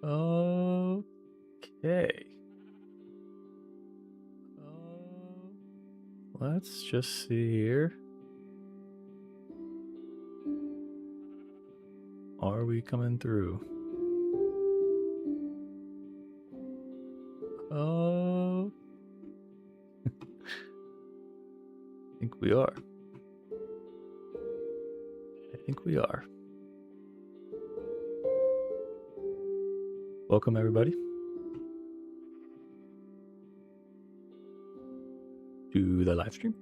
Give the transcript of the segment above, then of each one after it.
Okay. Let's just see here. Are we coming through? Oh, I think we are. I think we are. Welcome, everybody, to the live stream.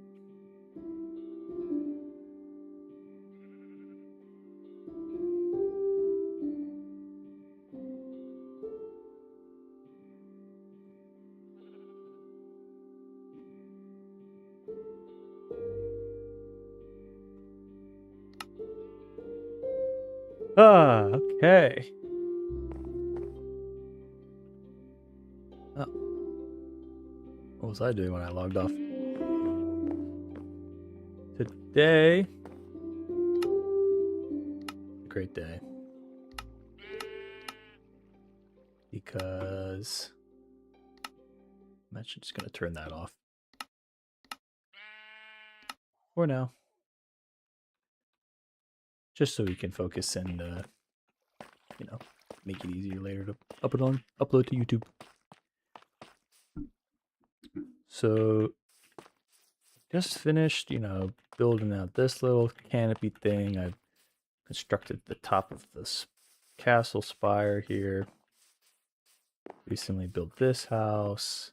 Okay. Oh. What was I doing when I logged off? Today, a great day. Because I'm actually just going to turn that off for now. Just so we can focus and, make it easier later to upload to YouTube. So, just finished, building out this little canopy thing. I've constructed the top of this castle spire here. Recently built this house.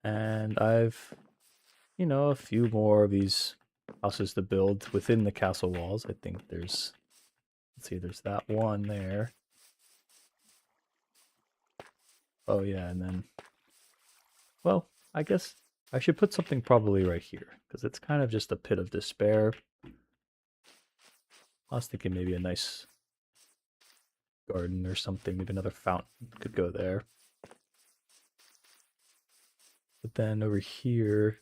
And I've, a few more of these houses to build within the castle walls. I think there's, let's see, there's that one there. Oh yeah, and then, well, I guess I should put something probably right here, because it's kind of just a pit of despair. I was thinking maybe a nice garden or something, maybe another fountain could go there. But then over here,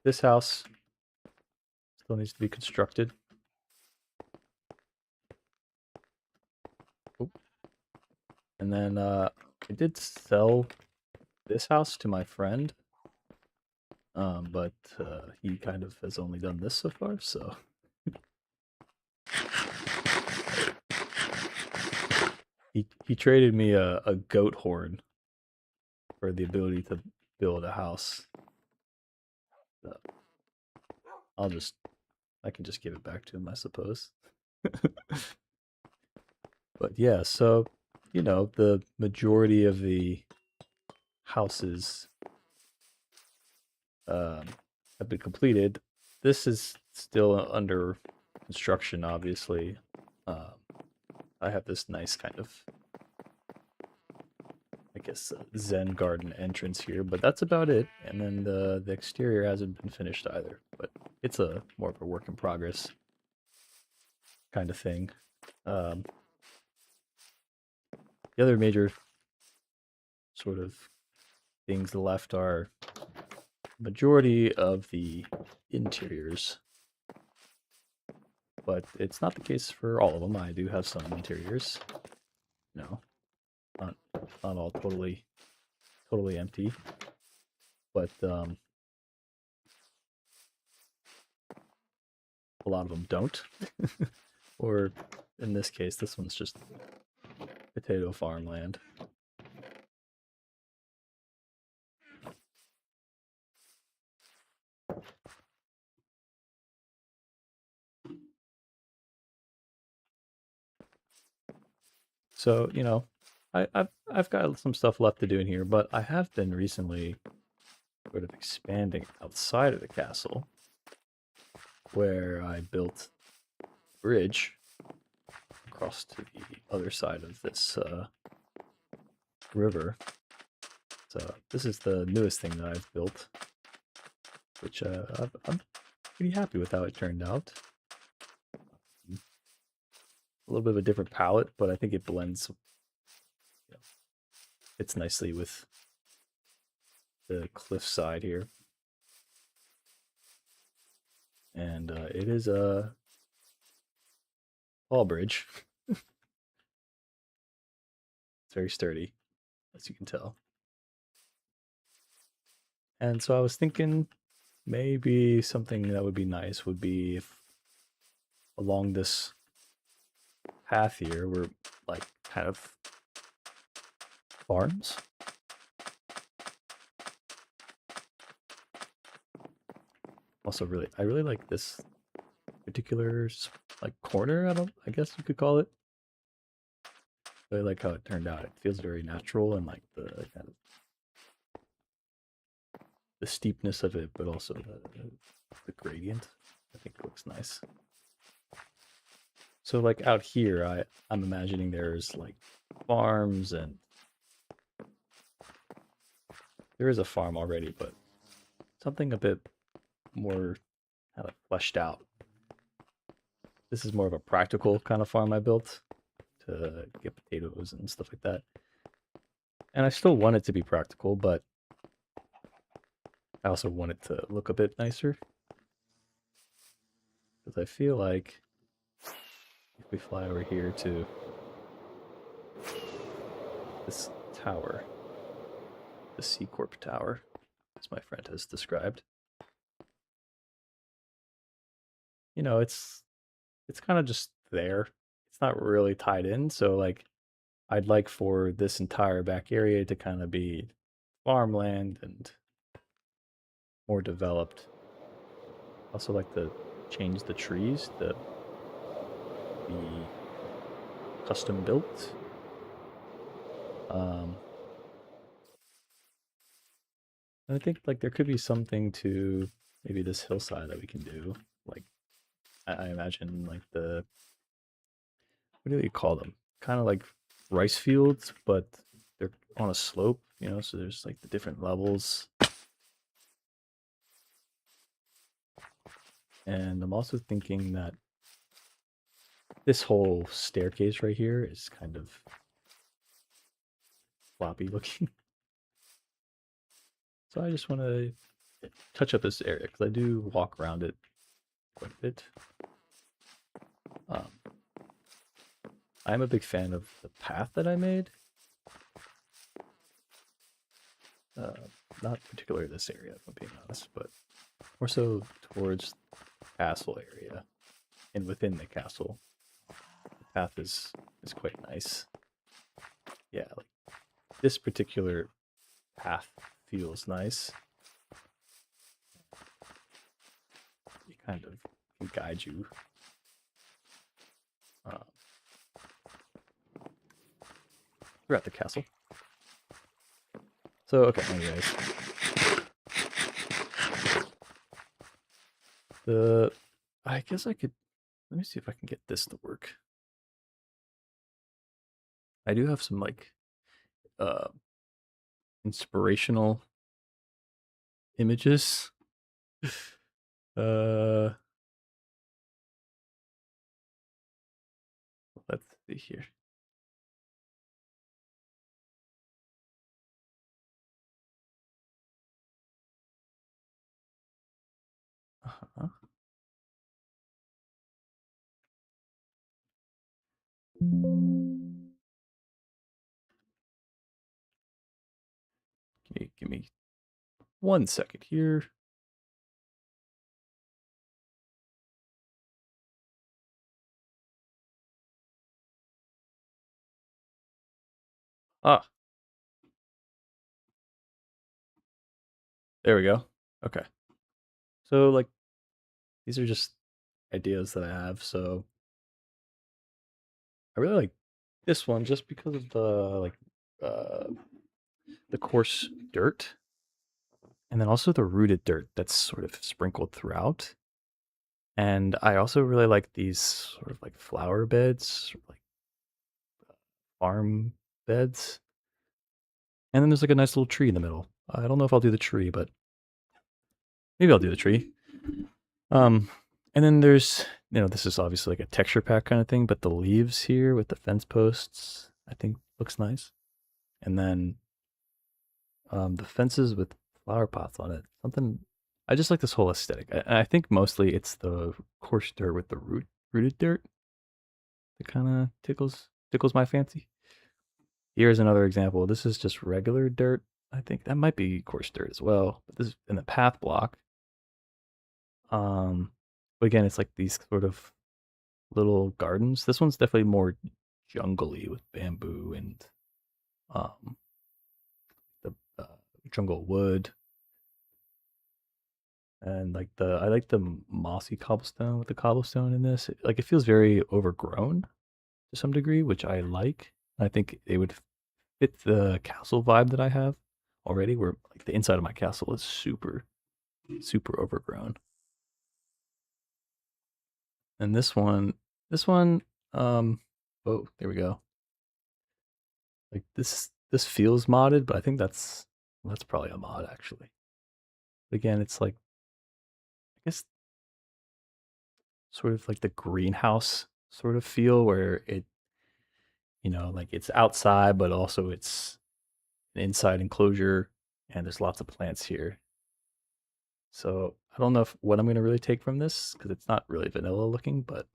this house still needs to be constructed. Oh. And then I did sell this house to my friend, but he kind of has only done this so far, so he traded me a goat horn for the ability to build a house. So I can just give it back to him, I suppose. But yeah, so the majority of the houses have been completed. This is still under construction, obviously. I have this nice kind of guess, Zen garden entrance here, but that's about it. And then the exterior hasn't been finished either, but it's a more of a work in progress kind of thing. Um, the other major sort of things left are majority of the interiors, but it's not the case for all of them. I do have some interiors. No, not not all totally empty, but a lot of them don't. Or in this case, this one's just potato farmland. So, I've got some stuff left to do in here, but I have been recently sort of expanding outside of the castle, where I built a bridge across to the other side of this river. So this is the newest thing that I've built, which I'm pretty happy with how it turned out. A little bit of a different palette, but I think it blends, fits nicely with the cliff side here. And it is a wall bridge. It's very sturdy, as you can tell. And so I was thinking maybe something that would be nice would be if along this path here were like kind of farms. Also, I really like this particular like corner. I guess you could call it. I really like how it turned out. It feels very natural and like the kind of the steepness of it, but also the gradient. I think it looks nice. So like out here, I'm imagining there's like farms, and there is a farm already, but something a bit more kind of fleshed out. This is more of a practical kind of farm I built to get potatoes and stuff like that. And I still want it to be practical, but I also want it to look a bit nicer. Because I feel like if we fly over here to this tower, the C Corp tower, as my friend has described, it's kind of just there. It's not really tied in, so like I'd like for this entire back area to kind of be farmland and more developed. Also like to change the trees to be custom built. Um, and I think like there could be something to maybe this hillside that we can do. Like I imagine like what do you call them? Kind of like rice fields, but they're on a slope, so there's like the different levels. And I'm also thinking that this whole staircase right here is kind of floppy looking. So I just want to touch up this area because I do walk around it quite a bit. I'm a big fan of the path that I made. Not particularly this area, if I'm being honest, but more so towards the castle area and within the castle. The path is quite nice. Yeah, like this particular path feels nice. It kind of can guide you throughout the castle. So, okay, anyways. I guess I could, let me see if I can get this to work. I do have some like inspirational images. Uh, let's see here. Uh-huh. Give me 1 second here. Ah, there we go. Okay. So like these are just ideas that I have. So I really like this one just because of uh the coarse dirt and then also the rooted dirt that's sort of sprinkled throughout. And I also really like these sort of like flower beds, sort of like farm beds. And then there's like a nice little tree in the middle. I don't know if I'll do the tree, but maybe I'll do the tree. Um, and then there's, this is obviously like a texture pack kind of thing, but the leaves here with the fence posts, I think looks nice. And then the fences with flower pots on it, something. I just like this whole aesthetic. I think mostly it's the coarse dirt with the rooted dirt that kind of tickles my fancy. Here's another example. This is just regular dirt. I think that might be coarse dirt as well. But this is in the path block. Um, but again, it's like these sort of little gardens. This one's definitely more jungly with bamboo and um the jungle wood and like the I like the mossy cobblestone with the cobblestone in this. Like it feels very overgrown to some degree, which I like. I think it would fit the castle vibe that I have already, where like the inside of my castle is super overgrown. And this one, um, oh, there we go. Like this feels modded, but I think that's probably a mod actually. Again, it's like I guess sort of like the greenhouse sort of feel where like it's outside, but also it's an inside enclosure, and there's lots of plants here. So I don't know what I'm gonna really take from this because it's not really vanilla looking, but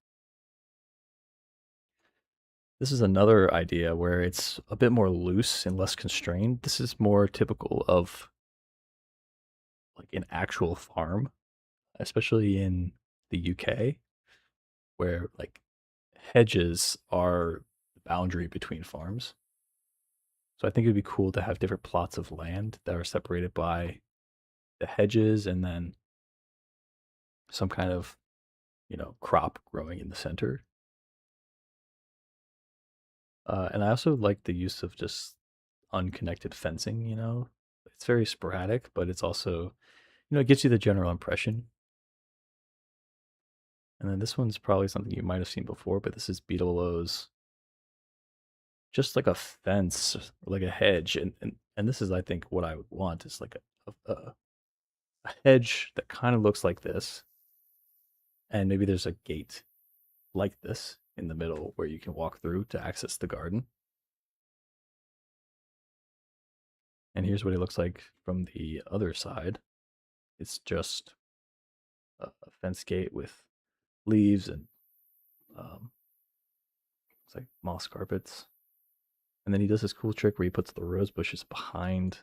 this is another idea where it's a bit more loose and less constrained. This is more typical of like an actual farm, especially in the UK, where like hedges are the boundary between farms. So I think it'd be cool to have different plots of land that are separated by the hedges and then some kind of, crop growing in the center. And I also like the use of just unconnected fencing. It's very sporadic, but it's also, it gives you the general impression. And then this one's probably something you might have seen before, but this is Beetle's just like a fence, like a hedge. And this is, I think, what I would want is like a hedge that kind of looks like this. And maybe there's a gate like this in the middle where you can walk through to access the garden. And here's what it looks like from the other side. It's just a fence gate with leaves and it's like moss carpets. And then he does this cool trick where he puts the rose bushes behind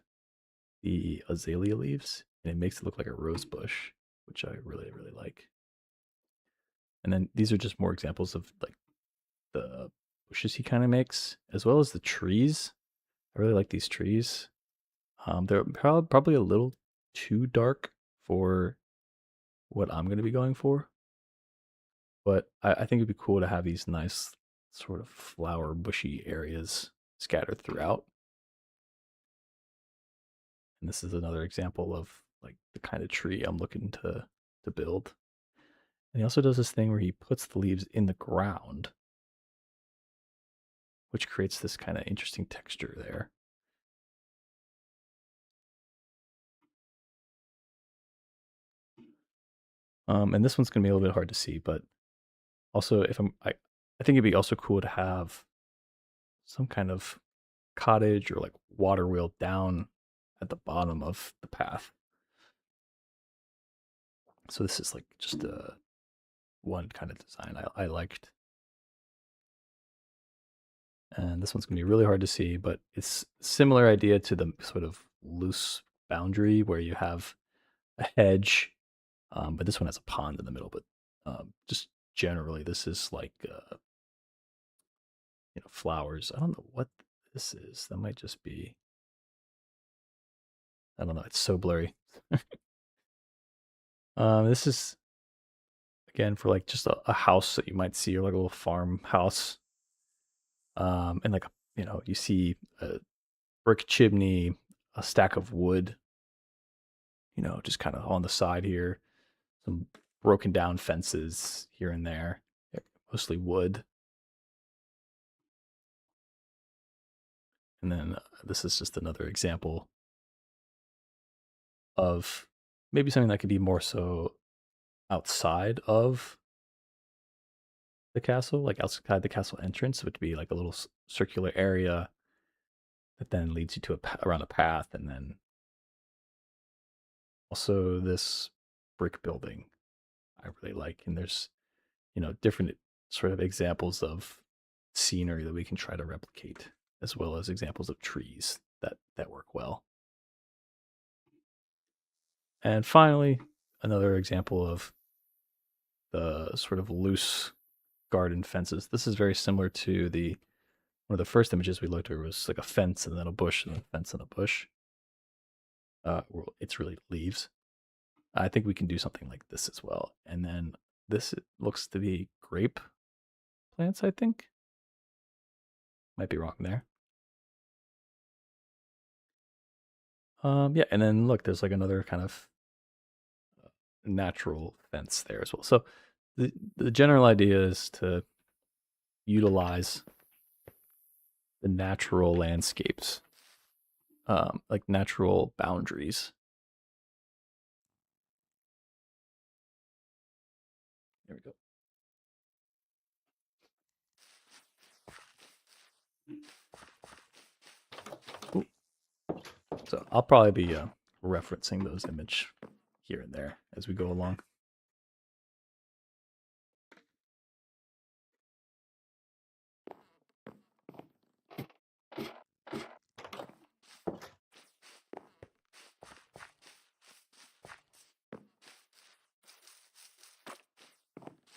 the azalea leaves and it makes it look like a rose bush, which I really, really like. And then these are just more examples of like the bushes he kind of makes, as well as the trees. I really like these trees. They're probably a little too dark for what I'm going to be going for, but I think it'd be cool to have these nice sort of flower bushy areas scattered throughout. And this is another example of like the kind of tree I'm looking to build. And he also does this thing where he puts the leaves in the ground, which creates this kind of interesting texture there. And this one's gonna be a little bit hard to see, but also I think it'd be also cool to have some kind of cottage or like water wheel down at the bottom of the path. So this is like just a one kind of design I liked. And this one's gonna be really hard to see, but it's similar idea to the sort of loose boundary where you have a hedge, but this one has a pond in the middle. But just generally, this is like flowers. I don't know what this is. That might just be. I don't know. It's so blurry. This is again for like just a house that you might see, or like a little farmhouse. And like you see a brick chimney, a stack of wood, just kind of on the side here, some broken down fences here and there, mostly wood. And then this is just another example of maybe something that could be more so outside of the castle, like outside the castle entrance, would be like a little circular area that then leads you to around a path, and then also this brick building I really like. And there's different sort of examples of scenery that we can try to replicate, as well as examples of trees that work well. And finally, another example of the sort of loose garden fences. This is very similar to the one of the first images we looked at was like a fence and then a bush and a fence and a bush. Well, it's really leaves. I think we can do something like this as well. And then this looks to be grape plants, I think. Might be wrong there. Yeah, and then look, there's like another kind of natural fence there as well. So the general idea is to utilize the natural landscapes, like natural boundaries. There we go. Ooh. So I'll probably be referencing those image here and there as we go along.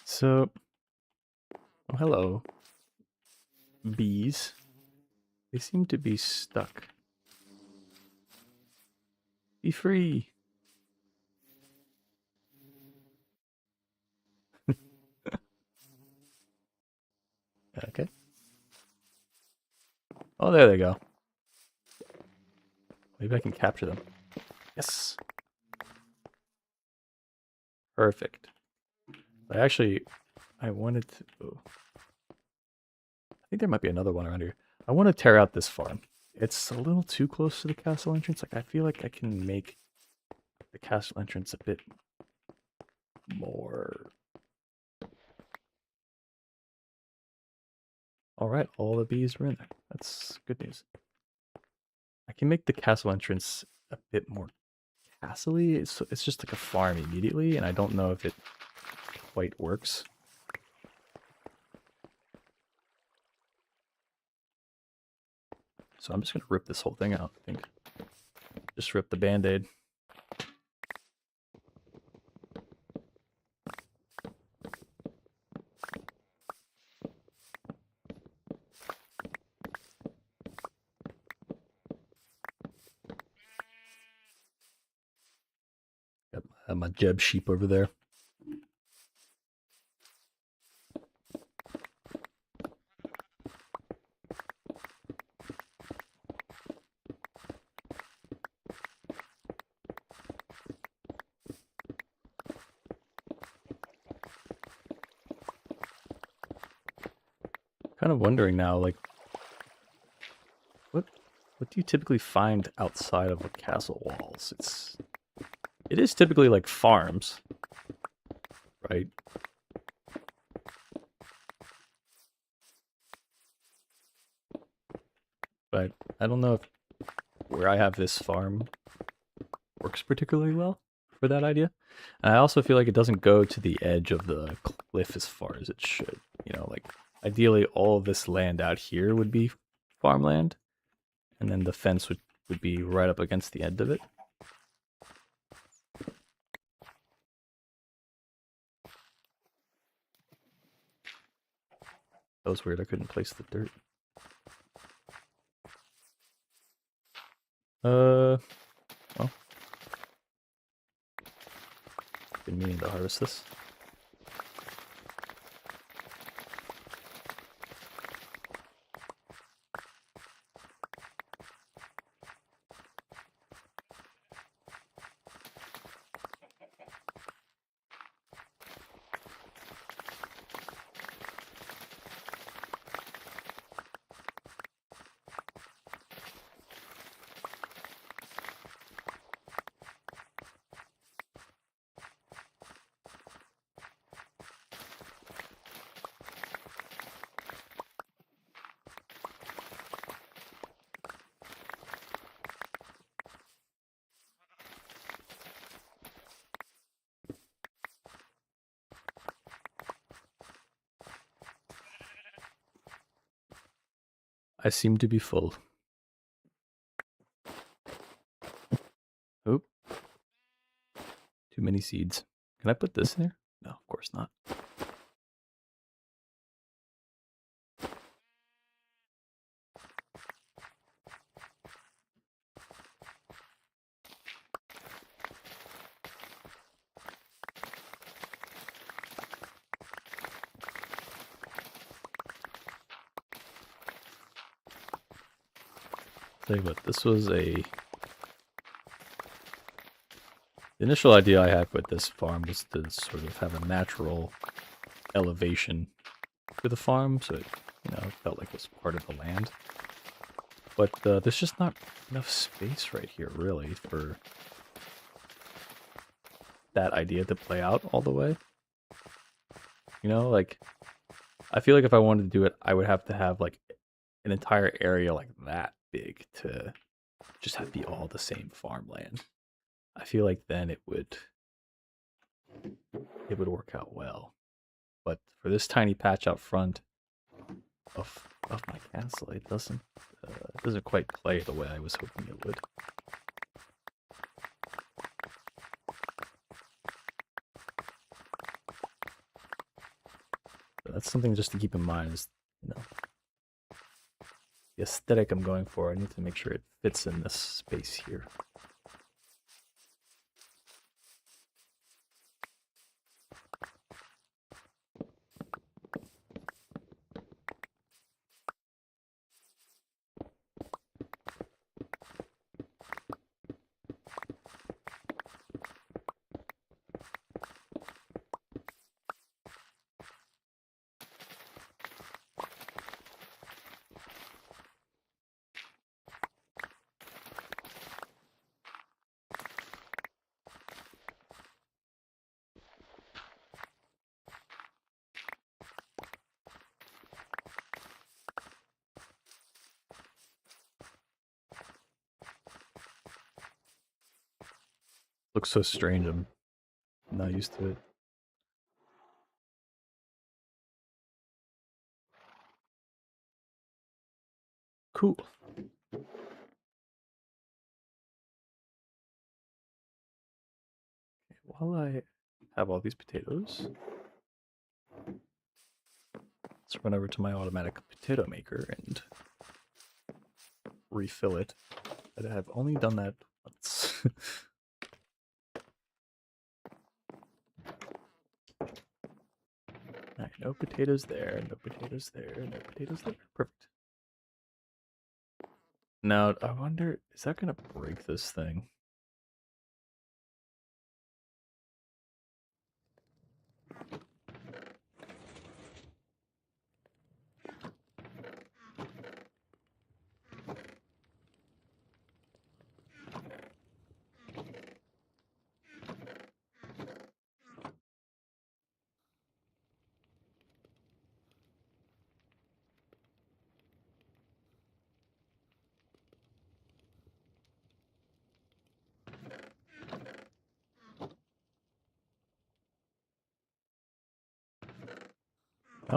So, oh, hello, bees. They seem to be stuck. Be free. Okay. Oh, there they go. Maybe I can capture them. Yes. Perfect. I wanted to. Oh, I think there might be another one around here. I want to tear out this farm. It's a little too close to the castle entrance. Like, I feel like I can make the castle entrance a bit more. All right, all the bees were in there. That's good news. I can make the castle entrance a bit more castle-y. It's just like a farm immediately, and I don't know if it quite works. So I'm just gonna rip this whole thing out, I think. Just rip the band-aid. Got my Jeb sheep over there. Kind of wondering now, like, what do you typically find outside of the castle walls? It is typically like farms. right? But I don't know if where I have this farm works particularly well for that idea. And I also feel like it doesn't go to the edge of the cliff as far as it should. You know, like ideally all of this land out here would be farmland, and then the fence would be right up against the end of it. That was weird, I couldn't place the dirt. Well, been meaning to harvest this. I seem to be full. Oop. Too many seeds. Can I put this in there? No, of course not. Tell you what, this was the initial idea I had with this farm was to sort of have a natural elevation to the farm, so it, felt like it was part of the land. But there's just not enough space right here, really, for that idea to play out all the way. You know, like, I feel like if I wanted to do it, I would have to have, like, an entire area like that big to just have be all the same farmland. I feel like then it would work out well. But for this tiny patch out front of my castle, it doesn't quite play the way I was hoping it would. So that's something just to keep in mind is, the aesthetic I'm going for. I need to make sure it fits in this space here. Looks so strange. I'm not used to it. Cool. While I have all these potatoes, let's run over to my automatic potato maker and refill it. But I have only done that once. Alright, no potatoes there, no potatoes there, no potatoes there. Perfect. Now, I wonder, is that going to break this thing?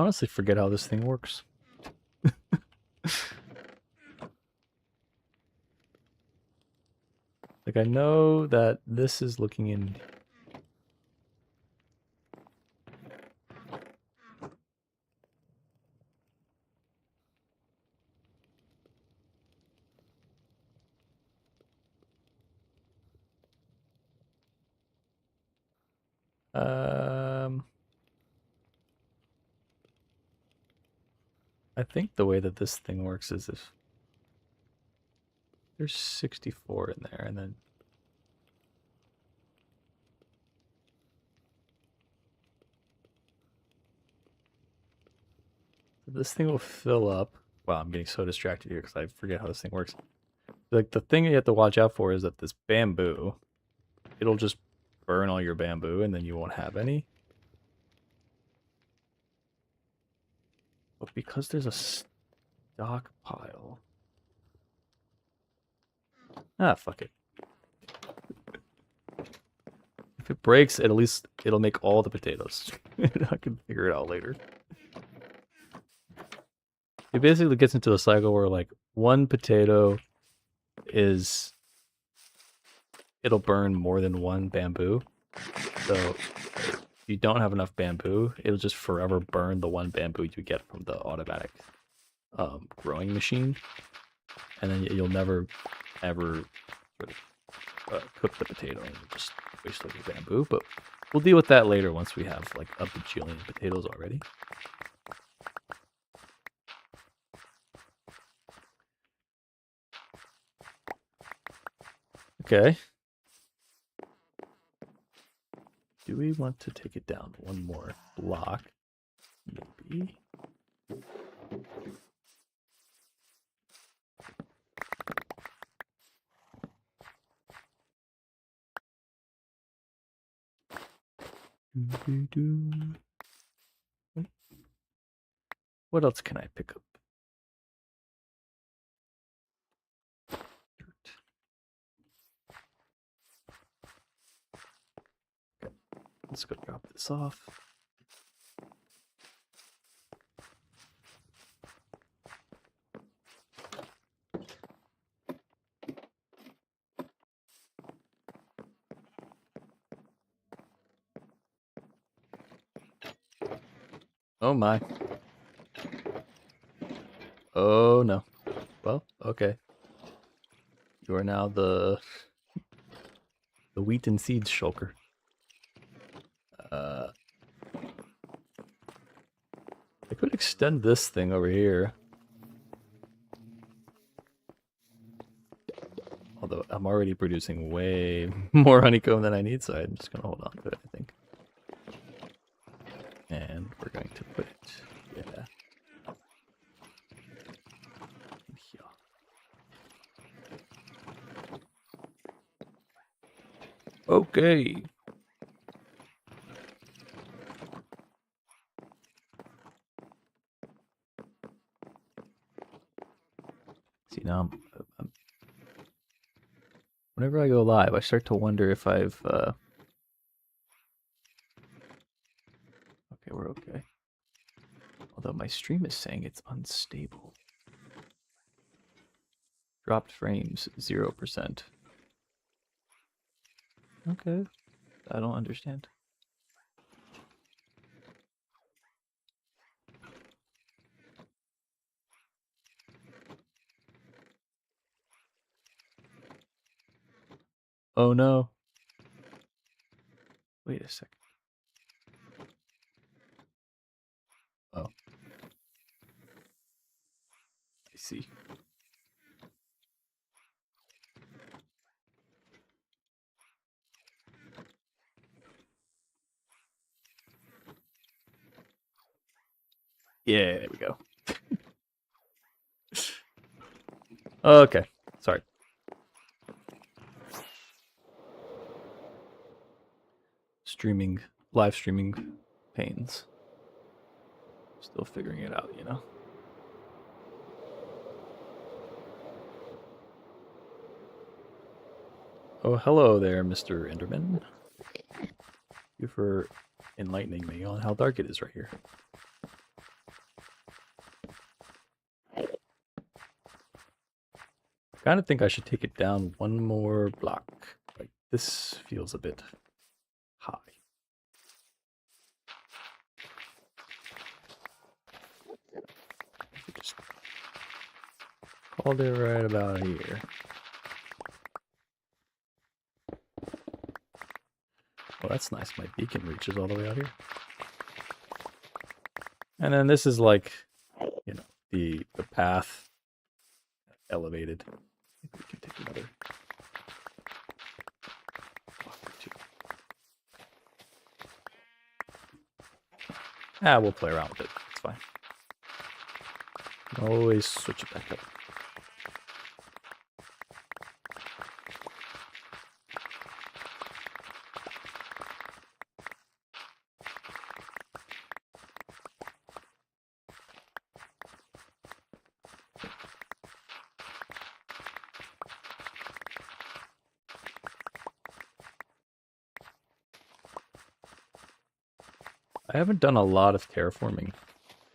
honestly forget how this thing works. Like, I know that this is looking in. I think the way that this thing works is if there's 64 in there, and then this thing will fill up. Wow, I'm getting so distracted here because I forget how this thing works. Like, the thing you have to watch out for is that this bamboo, it'll just burn all your bamboo and then you won't have any. But because there's a stockpile. Ah, fuck it. If it breaks, at least it'll make all the potatoes. I can figure it out later. It basically gets into a cycle where, like, one potato is... it'll burn more than one bamboo. So if you don't have enough bamboo, it'll just forever burn the one bamboo you get from the automatic growing machine. And then you'll never, ever sort of cook the potato and just waste all your bamboo. But we'll deal with that later once we have, like, a bajillion potatoes already. Okay. Do we want to take it down one more block? Maybe. What else can I pick up? Dirt. Okay, let's go drop this off. Oh my. Oh no. Well, okay. You are now the wheat and seeds shulker. I could extend this thing over here. Although I'm already producing way more honeycomb than I need, so I'm just gonna hold on to it, I think. And we're going to put it, yeah. Here. Okay. See, now I'm whenever I go live, I start to wonder if I've okay, we're okay. Although my stream is saying it's unstable. Dropped frames 0%. Okay. I don't understand. Oh no. Wait a second. Oh. I see. Yeah, there we go. Okay. Sorry. Live streaming pains. Still figuring it out, you know? Oh, hello there, Mr. Enderman. Thank you for enlightening me on how dark it is right here. Kind of think I should take it down one more block. Like this feels a bit high. Just called it right about here. Well, that's nice. My beacon reaches all the way out here. And then this is like, you know, the path elevated. Maybe we can take another block or two. We'll play around with it. It's fine. Always switch it back up. I haven't done a lot of terraforming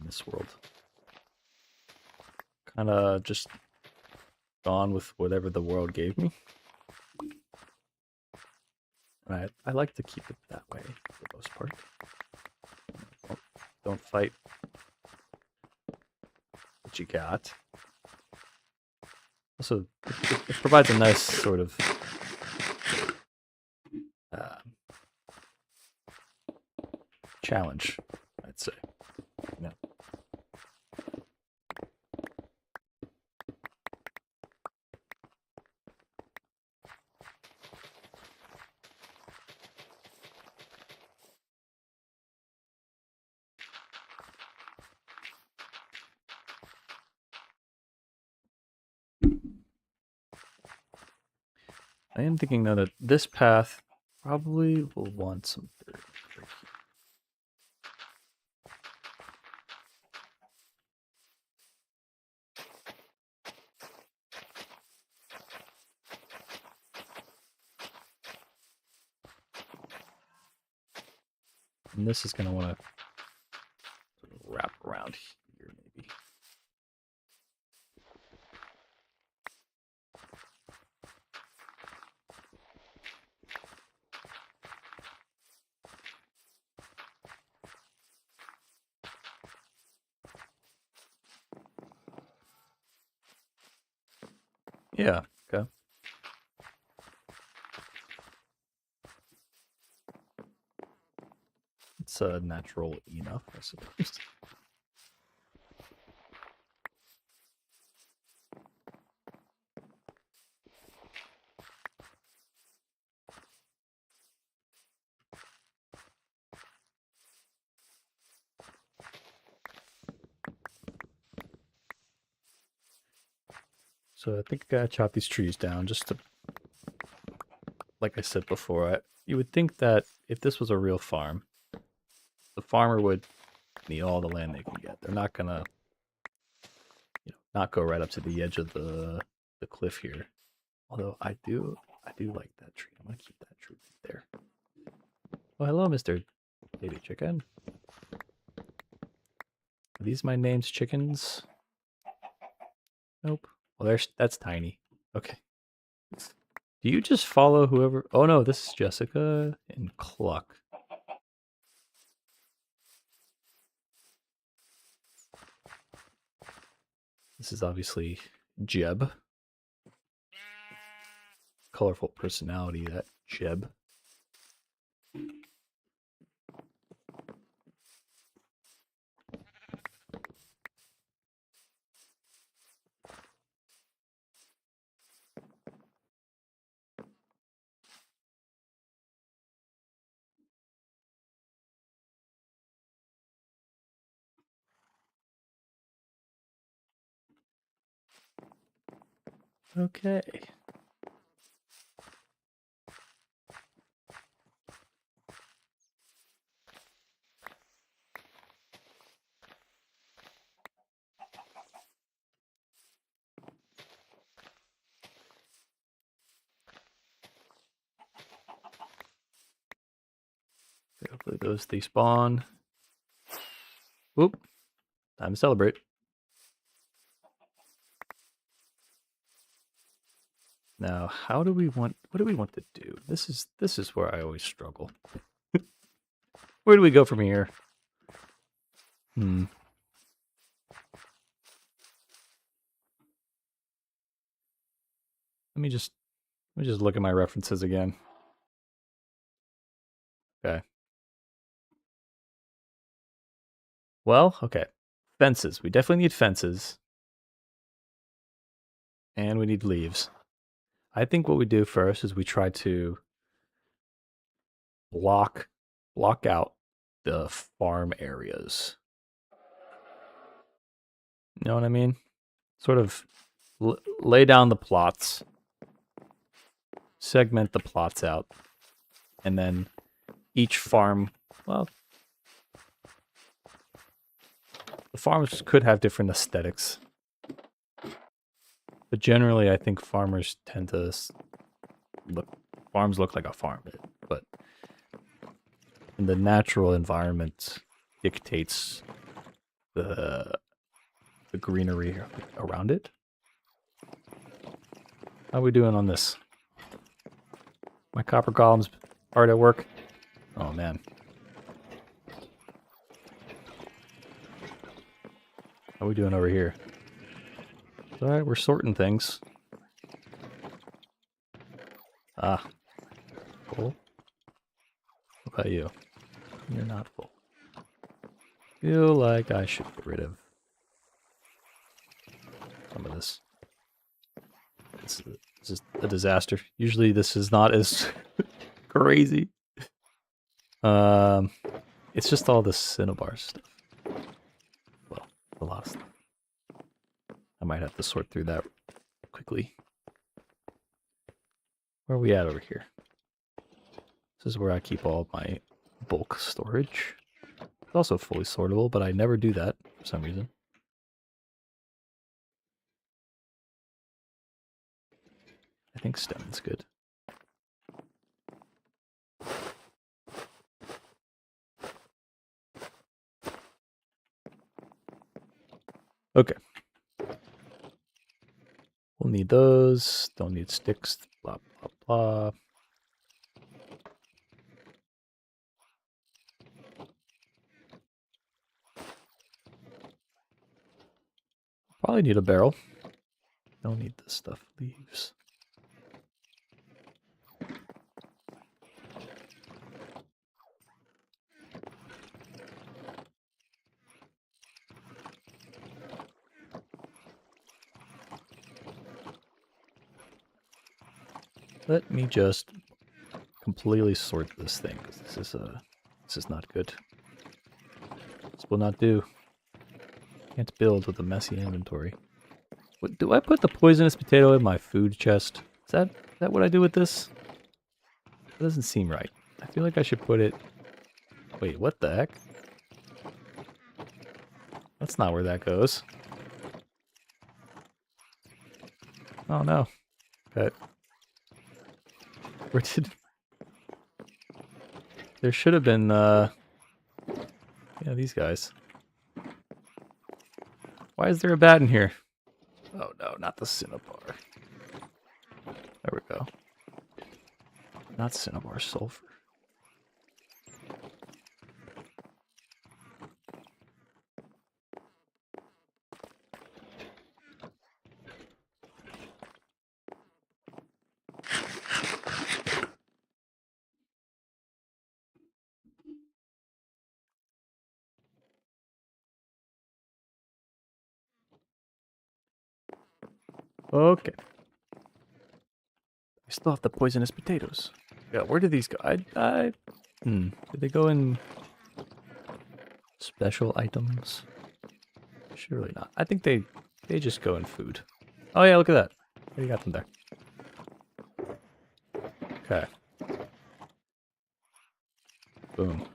in this world. Kind of just gone with whatever the world gave me. And I like to keep it that way for the most part. Don't fight what you got. Also, it provides a nice sort of challenge, I'd say. Yeah. I am thinking though that this path probably will want some dirt right here. And this is going to want to wrap around here, maybe. Yeah, okay. It's natural enough, I suppose. So I think I gotta chop these trees down just to, like I said before, you would think that if this was a real farm, the farmer would need all the land they can get. They're not gonna, not go right up to the edge of the cliff here. Although I do like that tree. I'm gonna keep that tree right there. Oh, hello, Mr. Baby Chicken. Are these my name's chickens? Nope. Well, that's tiny. Okay. Do you just follow whoever? Oh no, this is Jessica and Cluck. This is obviously Jeb. Colorful personality, that Jeb. Okay. Hopefully those they spawn. Whoop. Time to celebrate. Now, how do we want? What do we want to do? This is where I always struggle. Where do we go from here? Hmm. Let me just look at my references again. Okay. Well, okay. Fences. We definitely need fences. And we need leaves. I think what we do first is we try to block out the farm areas. You know what I mean? Sort of lay down the plots, segment the plots out, and then each farm, well, the farms could have different aesthetics. But generally, I think farmers tend to farms look like a farm, but in the natural environment dictates the greenery around it. How are we doing on this? My copper columns hard at work. Oh man. How are we doing over here? Alright, we're sorting things. Ah. Full? What about you? You're not full. Feel like I should get rid of some of this. This is a disaster. Usually this is not as crazy. It's just all the cinnabar stuff. Well, a lot of stuff. I might have to sort through that quickly. Where are we at over here? This is where I keep all of my bulk storage. It's also fully sortable, but I never do that for some reason. I think stem's good. Okay. We'll need those. Don't need sticks. Blah, blah, blah. Probably need a barrel. Don't need this stuff. Leaves. Let me just completely sort this thing, because this is not good. This will not do. Can't build with a messy inventory. What, do I put the poisonous potato in my food chest? Is that what I do with this? That doesn't seem right. I feel like I should put it... Wait, what the heck? That's not where that goes. Oh no. Okay. Where did... There should have been, yeah, these guys. Why is there a bat in here? Oh no, not the cinnabar. There we go. Not cinnabar, sulfur. Okay. I still have the poisonous potatoes. Yeah, where did these go? Did they go in special items? Surely not. I think they just go in food. Oh yeah, look at that. You got them there. Okay. Boom.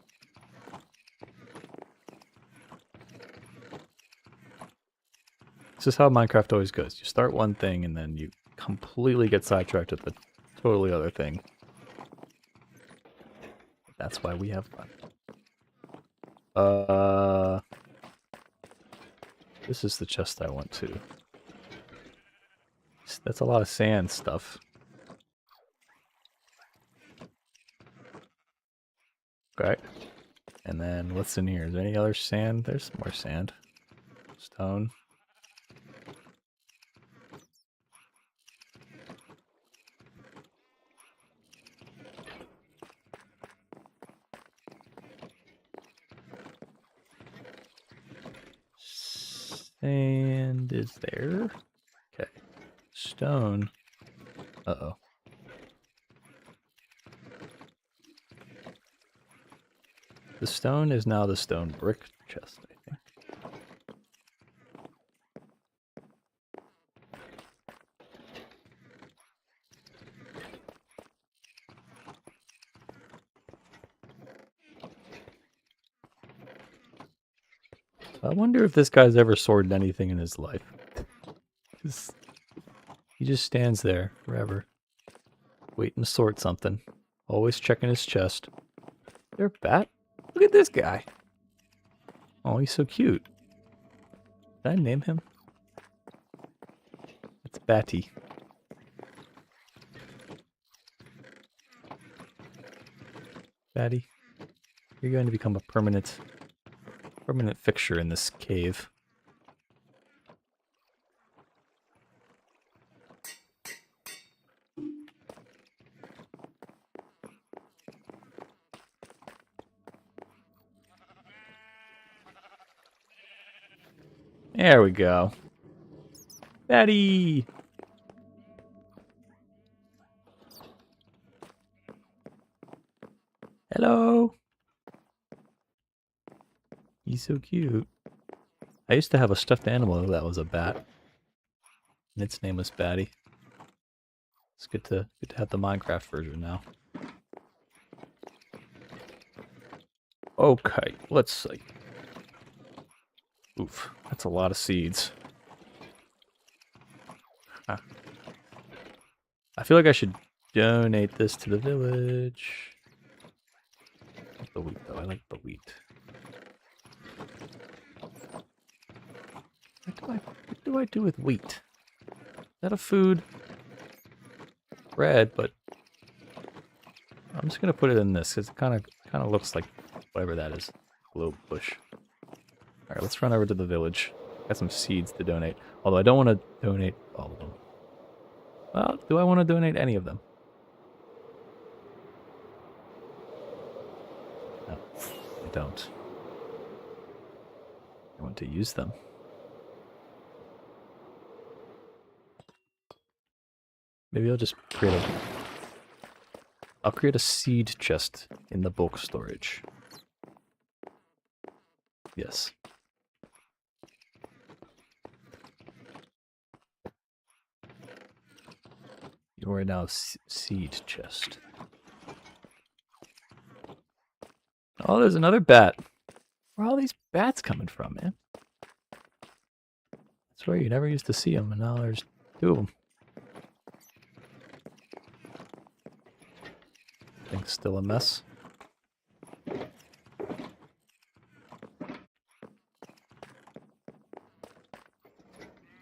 This is how Minecraft always goes. You start one thing and then you completely get sidetracked with the totally other thing. That's why we have fun. This is the chest I want to. That's a lot of sand stuff. Okay. And then what's in here? Is there any other sand? There's some more sand. Stone. Sand is there. Okay. Stone. Uh-oh. The stone is now the stone brick chest, I think. I wonder if this guy's ever sorted anything in his life. He just stands there forever, waiting to sort something. Always checking his chest. There, bat? Look at this guy. Oh, he's so cute. Did I name him? It's Batty. Batty, you're going to become a permanent fixture in this cave. There we go. Batty! Hello! He's so cute. I used to have a stuffed animal that was a bat. And its name was Batty. It's good to have the Minecraft version now. Okay, let's see. Oof, that's a lot of seeds. Huh. I feel like I should donate this to the village. Not the wheat, though. I like the wheat. What do I do with wheat? Is that a food? Bread, but I'm just gonna put it in this because it kind of looks like whatever that is. Globe bush. All right, let's run over to the village. Got some seeds to donate. Although I don't want to donate all of them. Well, do I want to donate any of them? No, I don't. I want to use them. Maybe I'll just create I'll create a seed chest in the bulk storage. Yes. You are now seed chest. Oh, there's another bat. Where are all these bats coming from, man? I swear you never used to see them, and now there's two of them. Thing's still a mess.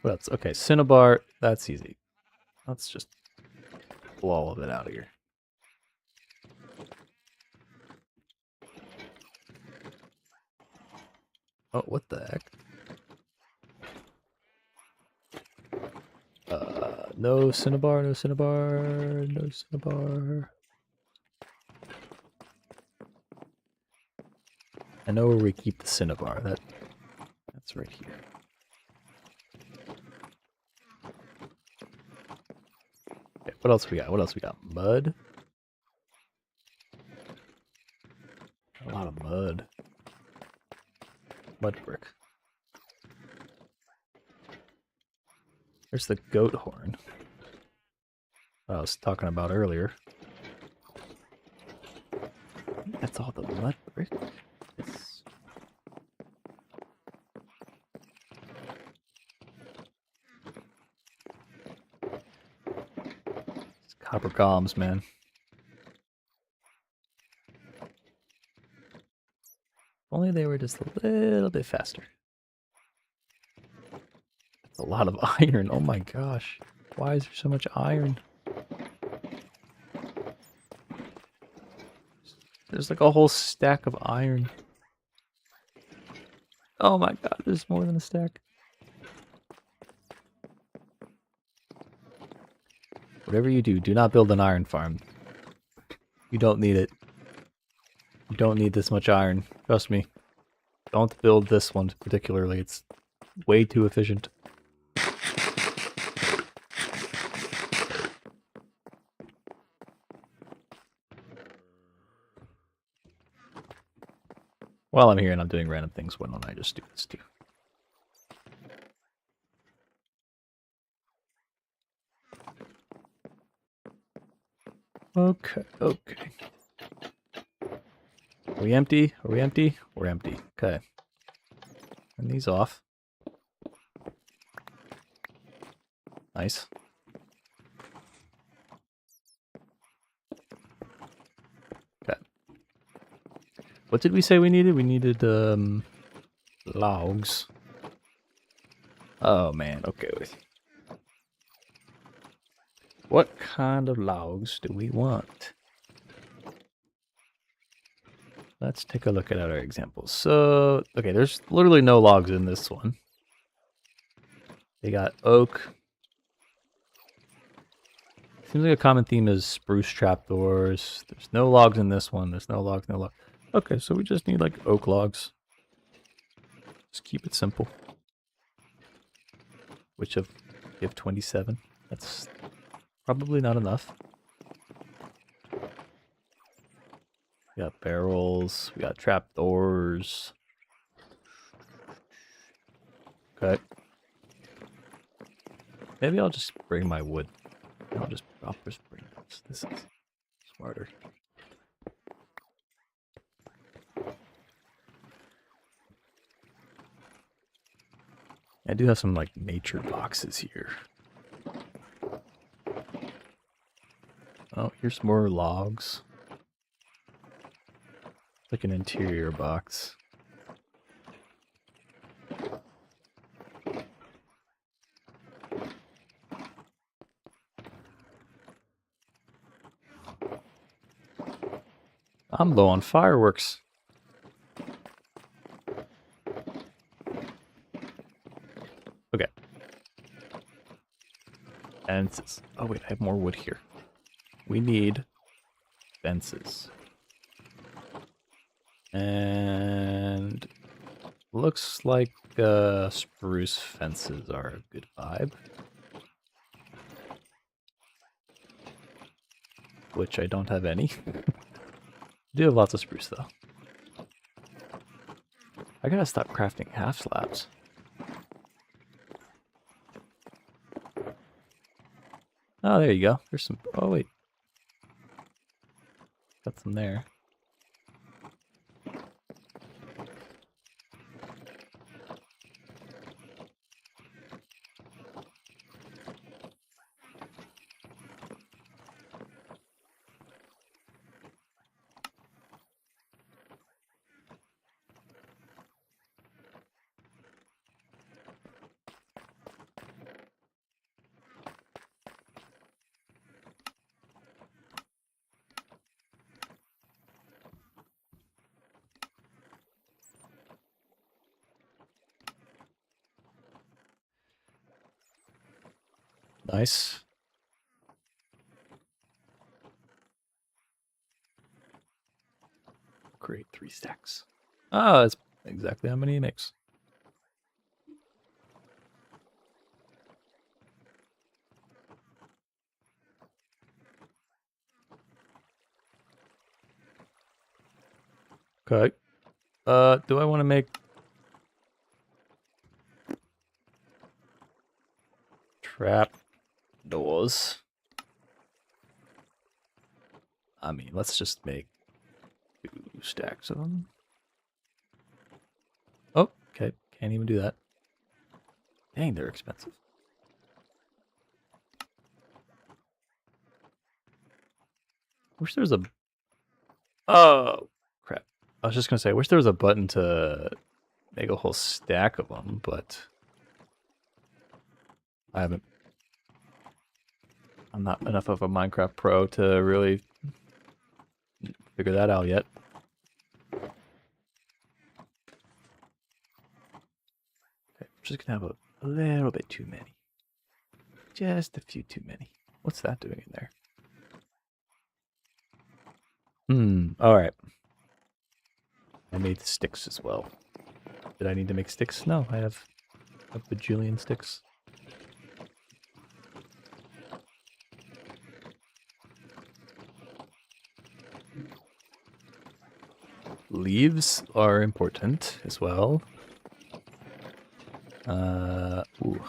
What else? Okay, cinnabar. That's easy. Let's just blow all of it out of here. Oh, what the heck? No cinnabar, no cinnabar, no cinnabar. I know where we keep the cinnabar. That's right here. Okay, what else we got? What else we got? Mud. A lot of mud. Mud brick. There's the goat horn I was talking about earlier. That's all the mud brick. It's... It's copper golems, man. If only they were just a little bit faster. That's a lot of iron. Oh my gosh. Why is there so much iron? There's like a whole stack of iron. Oh my god, there's more than a stack. Whatever you do, do not build an iron farm. You don't need it. You don't need this much iron. Trust me. Don't build this one particularly. It's way too efficient. While I'm here and I'm doing random things, why don't I just do this too? Okay, okay. Are we empty? Are we empty? We're empty. Okay. Turn these off. Nice. Okay. What did we say we needed? We needed, logs. Oh man, okay. What kind of logs do we want? Let's take a look at our examples. So, okay, there's literally no logs in this one. They got oak. Seems like a common theme is spruce trapdoors. There's no logs in this one. There's no logs, no logs. Okay, so we just need like oak logs. Just keep it simple. Which of give 27? That's probably not enough. We got barrels. We got trapdoors. Okay. Maybe I'll just bring my wood. I'll just bring this. This is smarter. I do have some like nature boxes here. Oh, here's more logs. Like an interior box. I'm low on fireworks. Okay. Fences. Oh wait, I have more wood here. We need fences. And looks like spruce fences are a good vibe. Which I don't have any. I do have lots of spruce though. I gotta stop crafting half slabs. Oh, there you go. There's some. Oh, wait. Got some there. Nice. Create 3 stacks. Oh, that's exactly how many it makes. Okay. Do I want to make trap doors? I mean, let's just make 2 stacks of them. Oh, okay. Can't even do that. Dang, they're expensive. Wish there was a... Oh, crap. I was just going to say, I wish there was a button to make a whole stack of them, but I haven't... I'm not enough of a Minecraft pro to really figure that out yet. Okay, I'm just gonna have a little bit too many. Just a few too many. What's that doing in there? Alright. I made sticks as well. Did I need to make sticks? No, I have a bajillion sticks. Leaves are important as well. Ooh.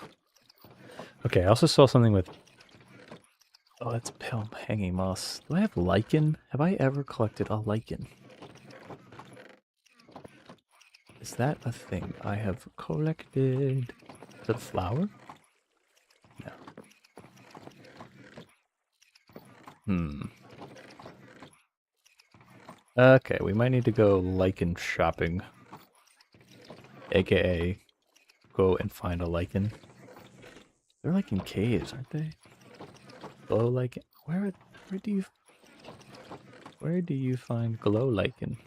Okay, I also saw something with... Oh, that's pale hanging moss. Do I have lichen? Have I ever collected a lichen? Is that a thing I have collected? Is it a flower? No. Okay, we might need to go lichen shopping. AKA, go and find a lichen. They're like in caves, aren't they? Glow lichen. Where do you find glow lichen?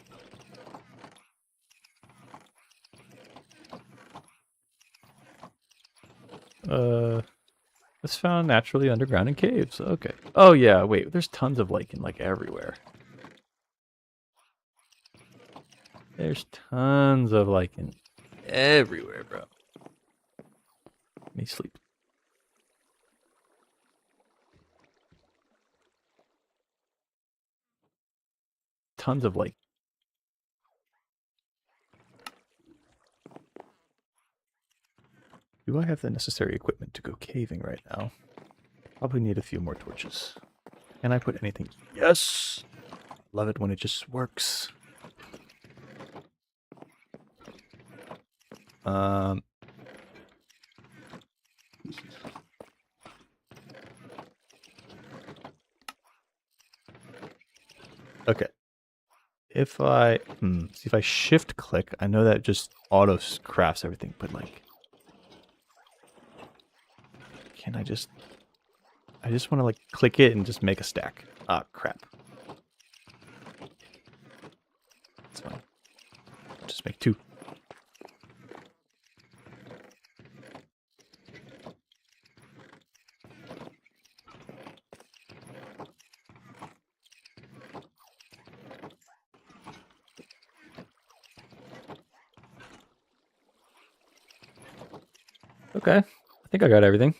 It's found naturally underground in caves. Okay. Oh yeah, wait, there's tons of lichen like everywhere. There's tons of lichen everywhere, bro. Let me sleep. Tons of lichen. Do I have the necessary equipment to go caving right now? Probably need a few more torches. Can I put anything? Yes! Love it when it just works. Okay. If I see if I shift click, I know that just auto crafts everything, but like, can I just want to like click it and just make a stack. Ah, crap. That's fine. Just make 2. Okay, I think I got everything.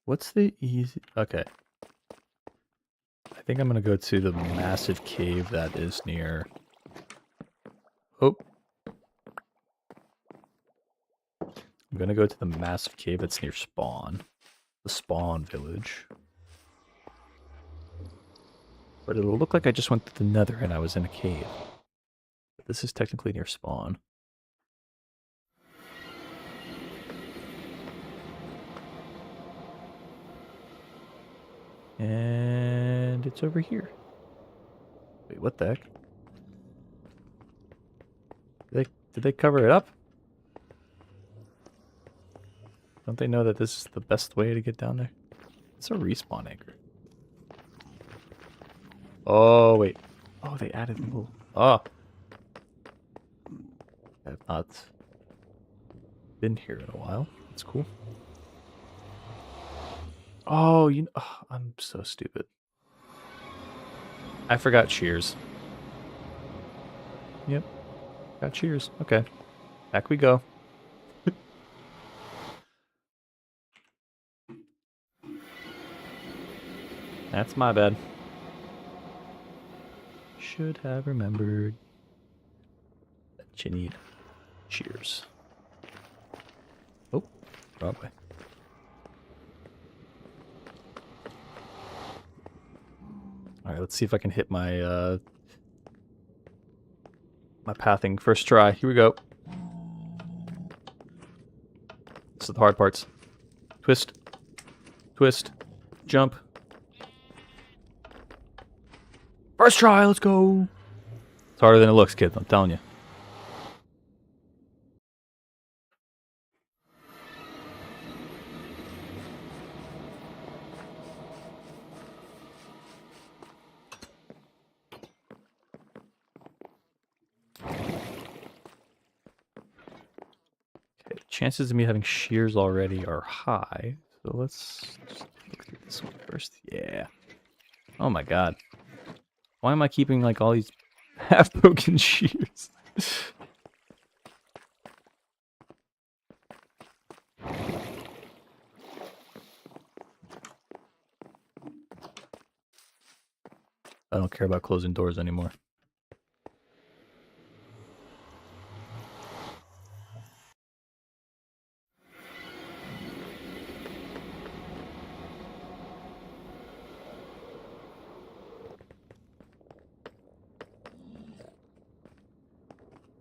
What's the easy? Okay. I think I'm gonna go to the massive cave that is near. Oh. I'm gonna go to the massive cave that's near spawn. The spawn village. But it'll look like I just went to the nether and I was in a cave. But this is technically near spawn. And it's over here. Wait, what the heck? Did they cover it up? Don't they know that this is the best way to get down there? It's a respawn anchor. Oh, wait. Oh, they added little... Oh. I have not been here in a while. That's cool. Oh, oh, I'm so stupid. I forgot shears. Yep. Got shears. Okay. Back we go. That's my bad. Should have remembered that you need shears. Oh, wrong way. Alright, let's see if I can hit my my pathing first try. Here we go. This is the hard parts. Twist. Twist. Jump. First try, let's go. It's harder than it looks, kids, I'm telling you. chances of me having shears already are high. So let's just look through this one first. Yeah. Oh my god. Why am I keeping like all these half-broken shears? I don't care about closing doors anymore.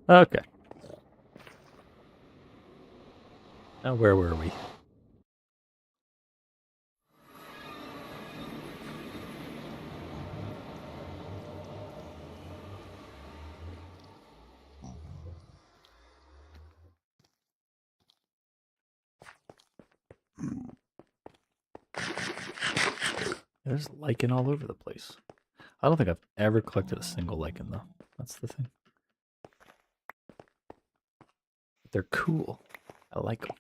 Okay. Now where were we? There's lichen all over the place. I don't think I've ever collected a single lichen though. That's the thing. They're cool. I like them.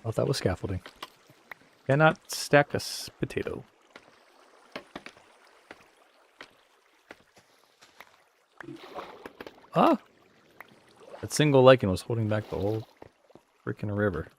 Oh, that was scaffolding. Cannot stack a potato. Ah! That single lichen was holding back the whole freaking river.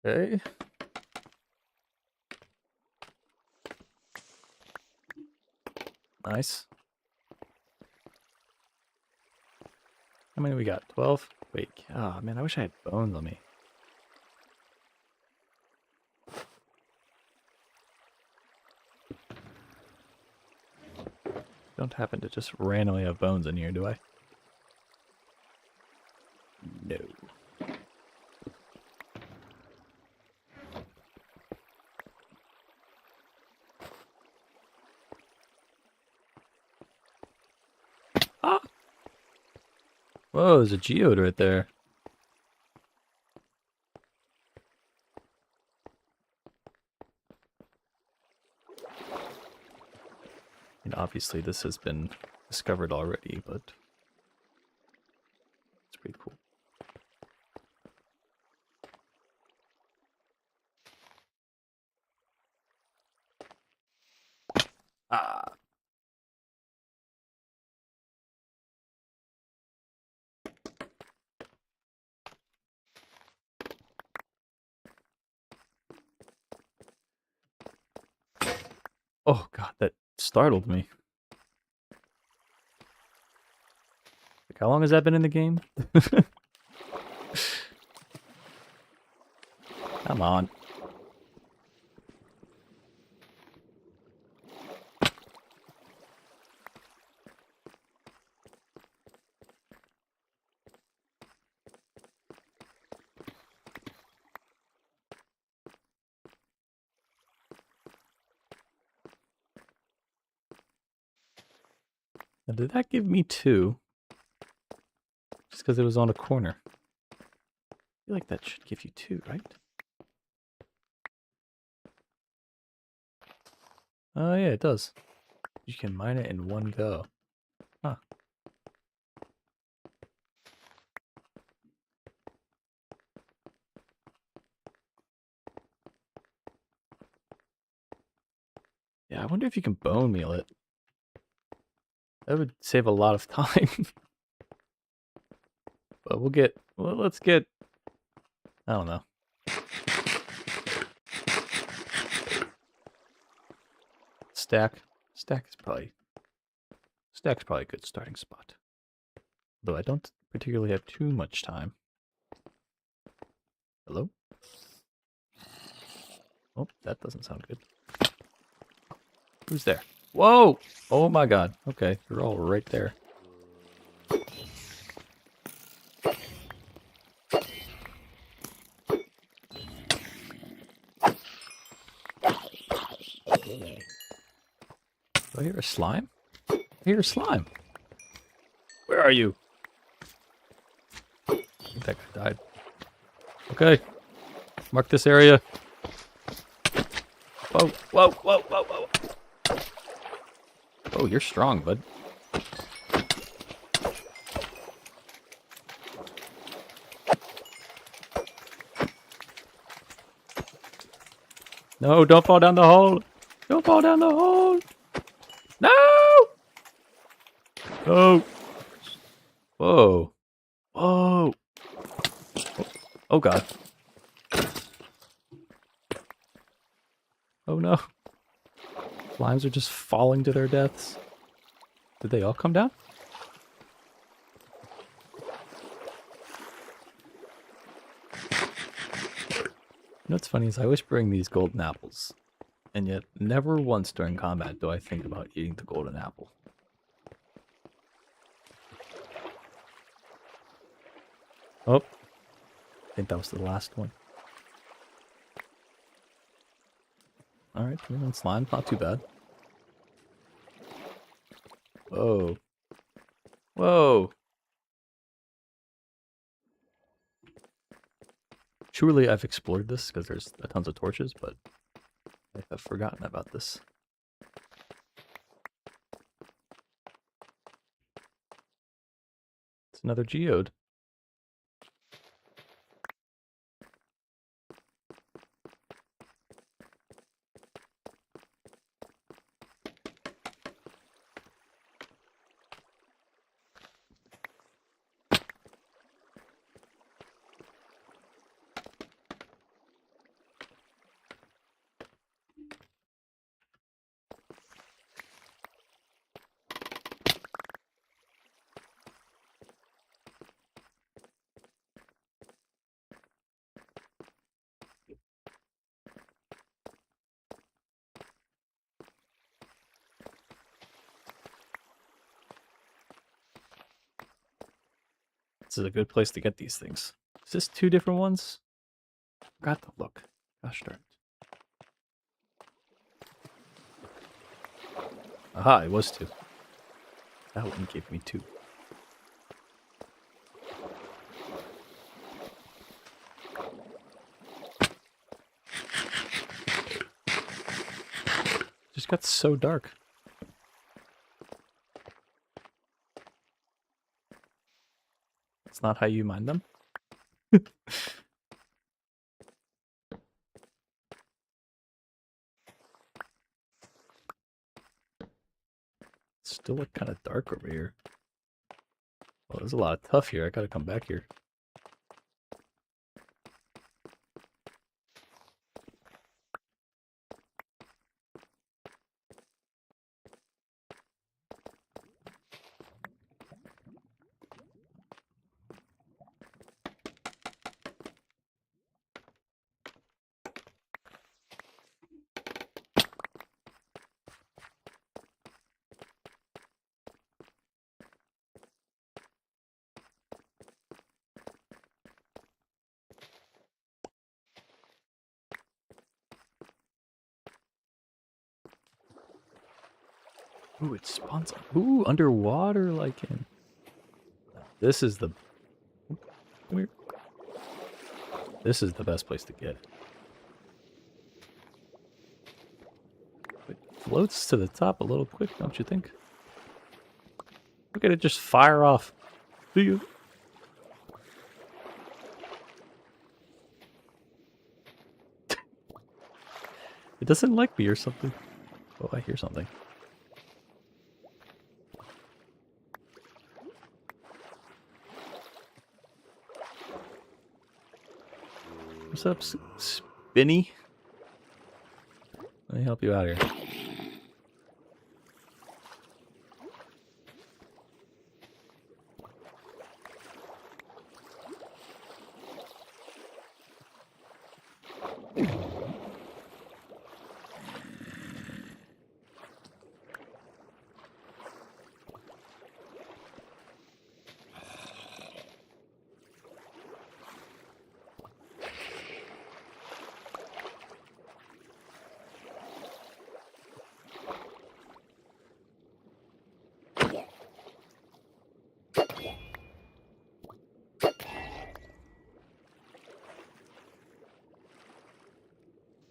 Okay. Nice. How many we got? 12? Wait. Oh, man, I wish I had bones on me. Don't happen to just randomly have bones in here, do I? No. Ah! Whoa, there's a geode right there. And obviously this has been discovered already, but it's pretty cool. Ah! Oh god, that startled me. Like, how long has that been in the game? Come on. Now, did that give me 2? Just because it was on a corner. I feel like that should give you 2, right? Oh, yeah, it does. You can mine it in one go. Huh. Yeah, I wonder if you can bone meal it. That would save a lot of time. But let's get, I don't know. Stack's probably a good starting spot. Though I don't particularly have too much time. Hello? Oh, that doesn't sound good. Who's there? Whoa! Oh my god. Okay, you're all right there. Do I hear a slime? I hear a slime. Where are you? I think that guy died. Okay. Mark this area. Whoa, whoa, whoa, whoa, whoa. Oh, you're strong, bud. No, don't fall down the hole. Don't fall down the hole. No! Oh. Whoa. Whoa. Oh, God. Oh, no. Slimes are just falling to their deaths. Did they all come down? You know what's funny is I always bring these golden apples. And yet, never once during combat do I think about eating the golden apple. Oh. I think that was the last one. Alright, 21 slime. Not too bad. Whoa. Whoa. Surely I've explored this because there's tons of torches, but I have forgotten about this. It's another geode. This is a good place to get these things. Is this two different ones? Forgot to look. Gosh darn it. Aha, it was two. That one gave me two. Just got so dark. It's not how you mine them. Still look kind of dark over here. Well, there's a lot of tough here. I gotta come back here. Ooh, it spawns. Ooh, underwater lichen. This is the. Come here. This is the best place to get it. Quit floats to the top a little quick, don't you think? Look at it just fire off. Do you? It doesn't like me or something. Oh, I hear something. What's up, Spinny? Let me help you out here.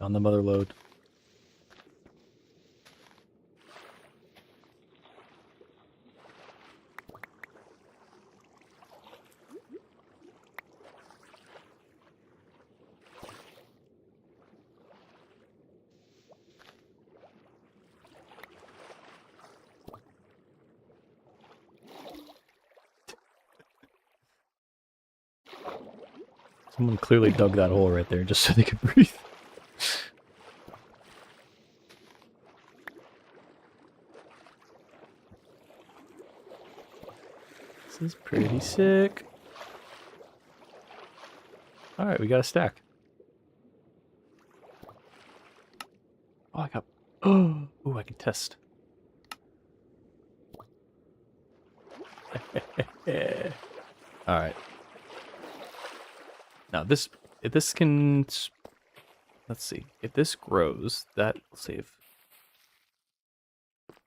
On the mother load. Someone clearly dug that hole right there just so they could breathe. This is pretty sick. Alright, we got a stack. Oh, I got... Oh, I can test. Alright. Now this... If this can... Let's see. If this grows, that'll save.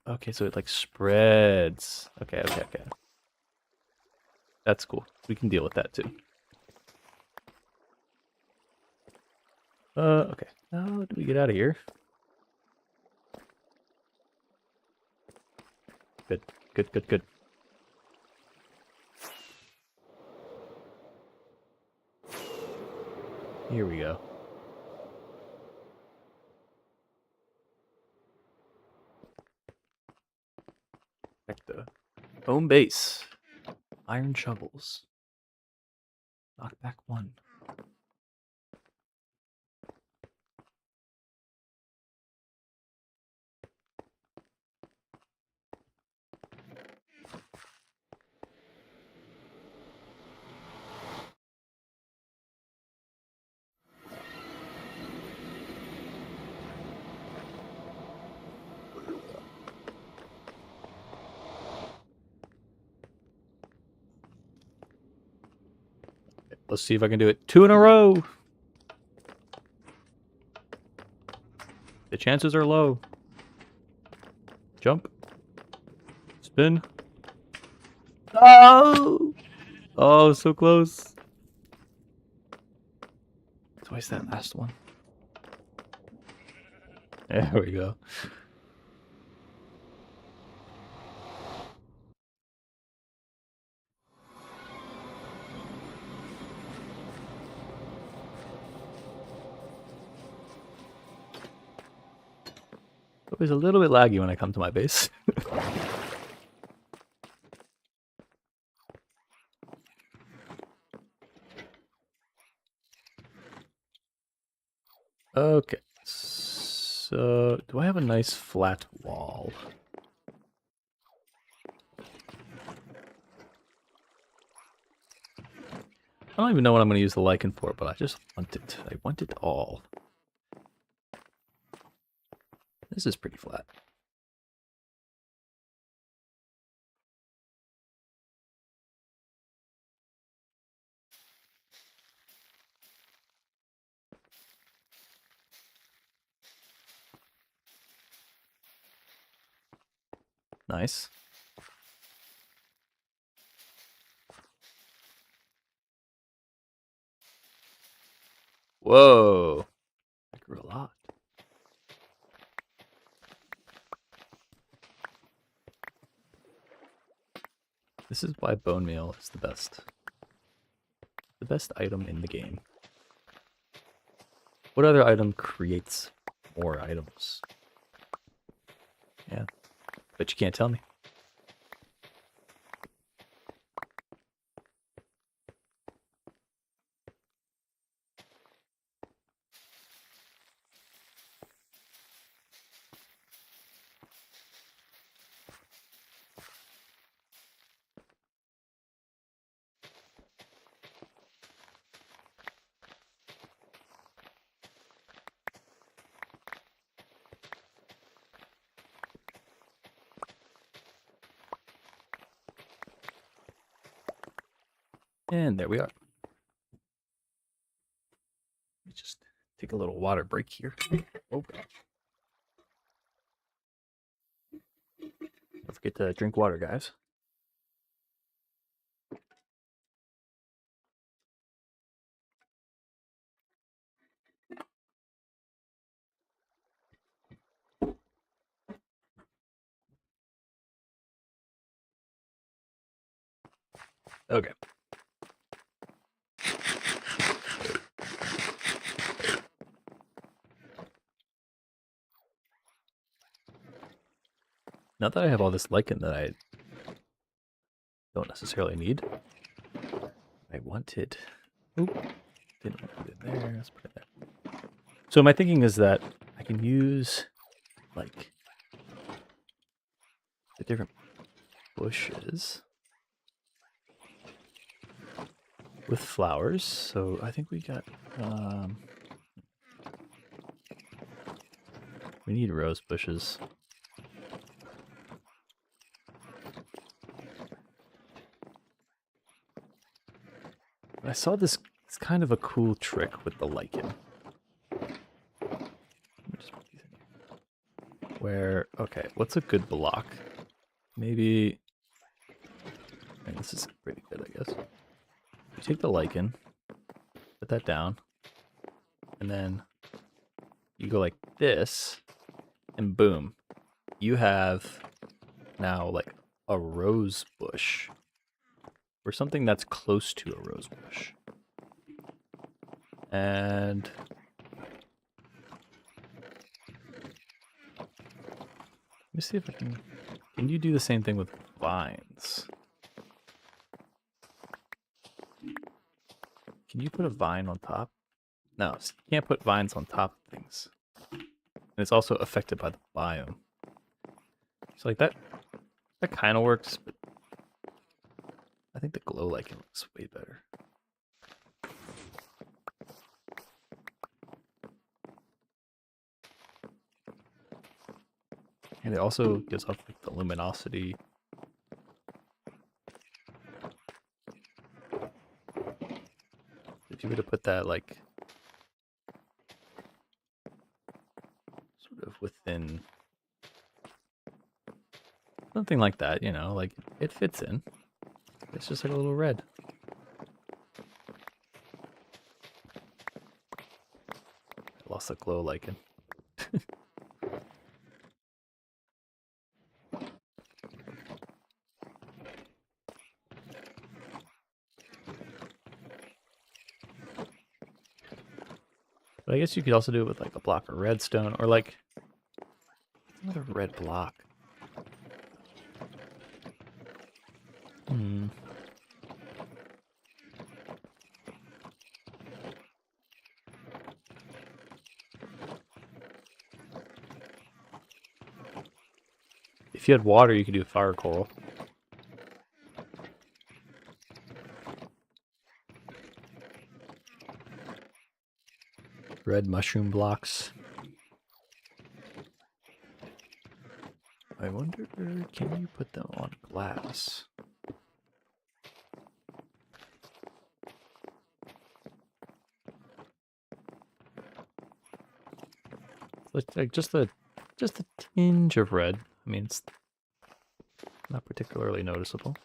Okay, so it like spreads. Okay. That's cool. We can deal with that too. Okay. How do we get out of here? Good. Here we go. Back to home base. Iron shovels. Knockback 1. Let's see if I can do it 2 in a row. The chances are low. Jump. Spin. Oh! Oh, so close. Twice that last one. There we go. Always a little bit laggy when I come to my base. Okay. So, do I have a nice flat wall? I don't even know what I'm going to use the lichen for, but I just want it. I want it all. This is pretty flat. Nice. Whoa. I grew a lot. This is why bone meal is the best. The best item in the game. What other item creates more items? Yeah, but you can't tell me. And there we are. Let me just take a little water break here. Oh gosh. Don't forget to drink water, guys. Okay. Now that I have all this lichen that I don't necessarily need, I wanted. Oop, didn't put it there. Let's put it there. So my thinking is that I can use like the different bushes with flowers. So I think we got we need rose bushes. I saw this. It's kind of a cool trick with the lichen. Where, okay, what's a good block? Maybe, and this is pretty good, I guess. You take the lichen, put that down, and then you go like this, and boom, you have now like a rose bush, or something that's close to a rose bush. And let me see if I can you do the same thing with vines? Can you put a vine on top? No, so you can't put vines on top of things. And it's also affected by the biome. So like that kind of works, but I think the glow lichen looks way better. And it also gives off like the luminosity. If you were to put that like sort of within something like that, you know, like it fits in. It's just like a little red. I lost the glow lichen. But I guess you could also do it with like a block of redstone or like another red block. Hmm. If you had water, you could do fire coral. Red mushroom blocks. I wonder, can you put them on glass? Like just a tinge of red. I mean, it's not particularly noticeable.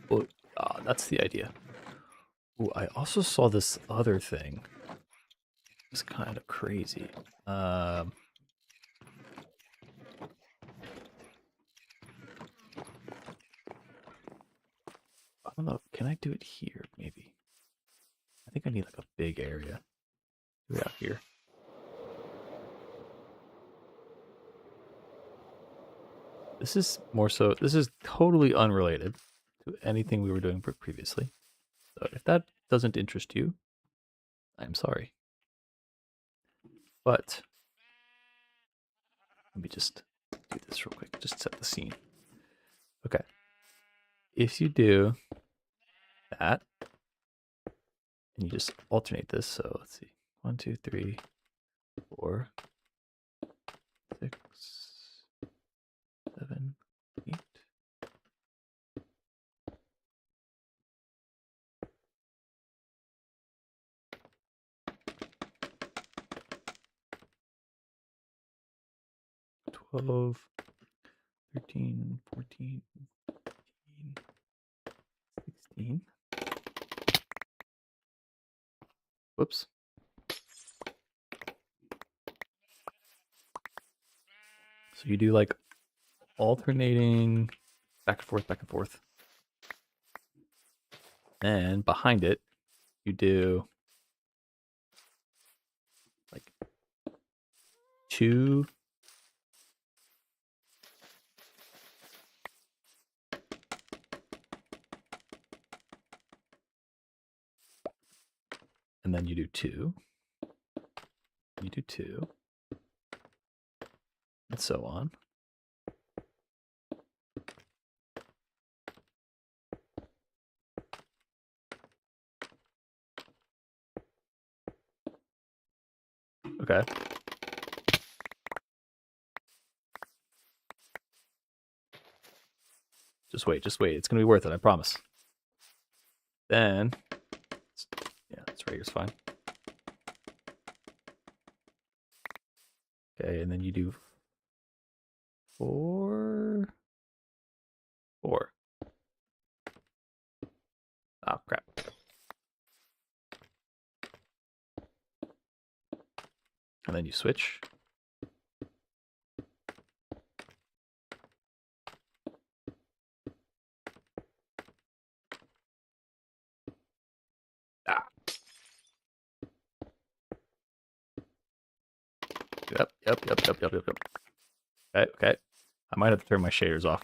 But that's the idea. Ooh, I also saw this other thing. It's kind of crazy. I don't know. Can I do it here? Maybe. I think I need like a big area. Do it out here. This is more so. This is totally unrelated to anything we were doing previously. So if that doesn't interest you, I'm sorry. But let me just do this real quick. Just set the scene. Okay. If you do that, and you just alternate this. So let's see. 1, 2, 3, 4, 6, 7, 8. 12, 13, 14, 15, 16. Whoops. So you do like alternating back and forth, back and forth. And behind it, you do like 2. And then you do 2. You do 2. And so on. Okay. Just wait, just wait. It's going to be worth it, I promise. Then, yeah, that's right here's fine. Okay, and then you do 4. 4. Oh, crap. And then you switch. Ah. Yep. Okay. I might have to turn my shaders off.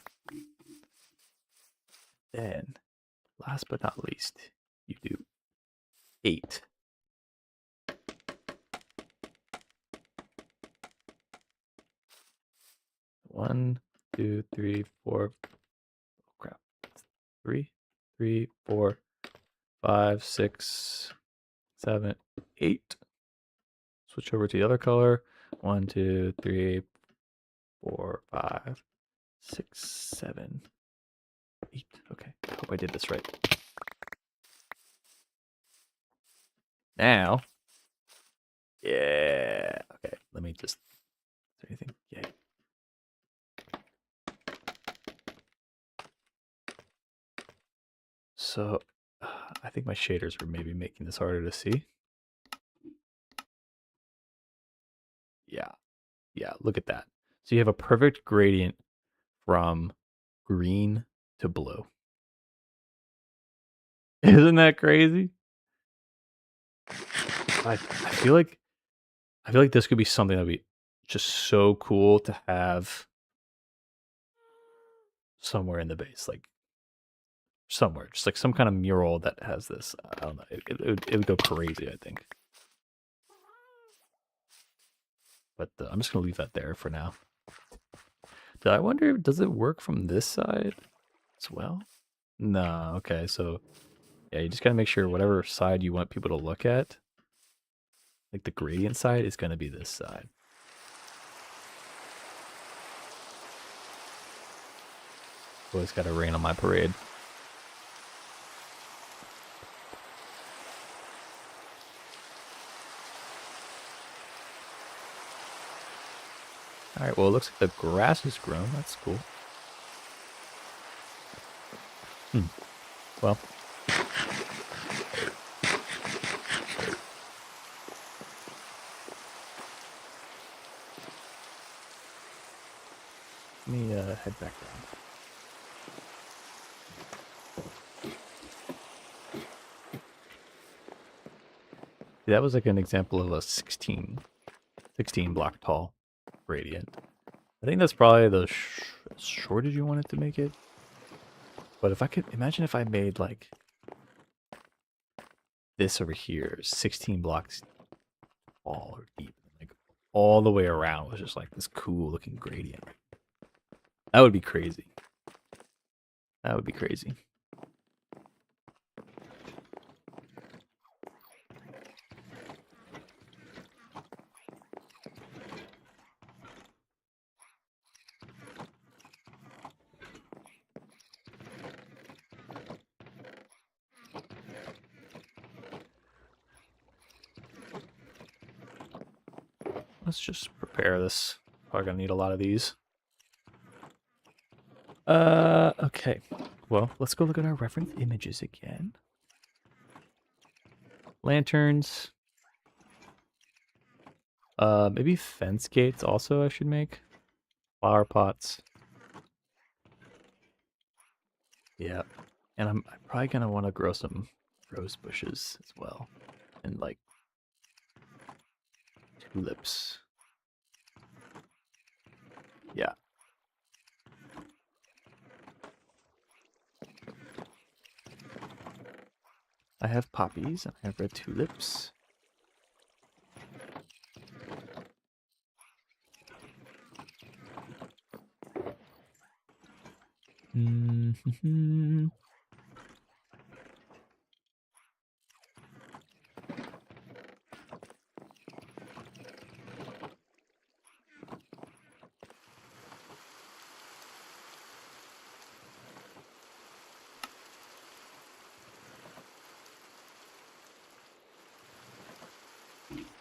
Then, last but not least, you do 8. One, 2, 3, 4. Oh, crap. 3, 4, 5, 6, 7, 8. Switch over to the other color. 1, 2, 3, 4, 5, 6, 7, 8. Okay, I hope I did this right. Now, yeah. Okay, let me just. Is there anything? Yay. So, I think my shaders were maybe making this harder to see. Yeah, look at that. So you have a perfect gradient from green to blue. Isn't that crazy? I feel like this could be something that would be just so cool to have somewhere in the base, like somewhere, just like some kind of mural that has this. I don't know. It would go crazy, I think. But I'm just gonna leave that there for now. I wonder, does it work from this side as well? No. Okay, so yeah, you just gotta make sure whatever side you want people to look at, like the gradient side, is gonna be this side. Always gotta rain on my parade. All right, well, it looks like the grass is grown. That's cool. Well, head back down. That was like an example of a 16 block tall gradient. I think that's probably the shortest you wanted to make it. But if I could imagine if I made like this over here, 16 blocks tall or deep, like all the way around was just like this cool looking gradient. That would be crazy. That would be crazy. Let's just prepare this. Probably gonna need a lot of these. Okay. Well, let's go look at our reference images again. Lanterns. Maybe fence gates also I should make. Flower pots. Yeah. And I'm probably gonna want to grow some rose bushes as well. And like tulips. Yeah. I have poppies and I have red tulips. Mm-hmm.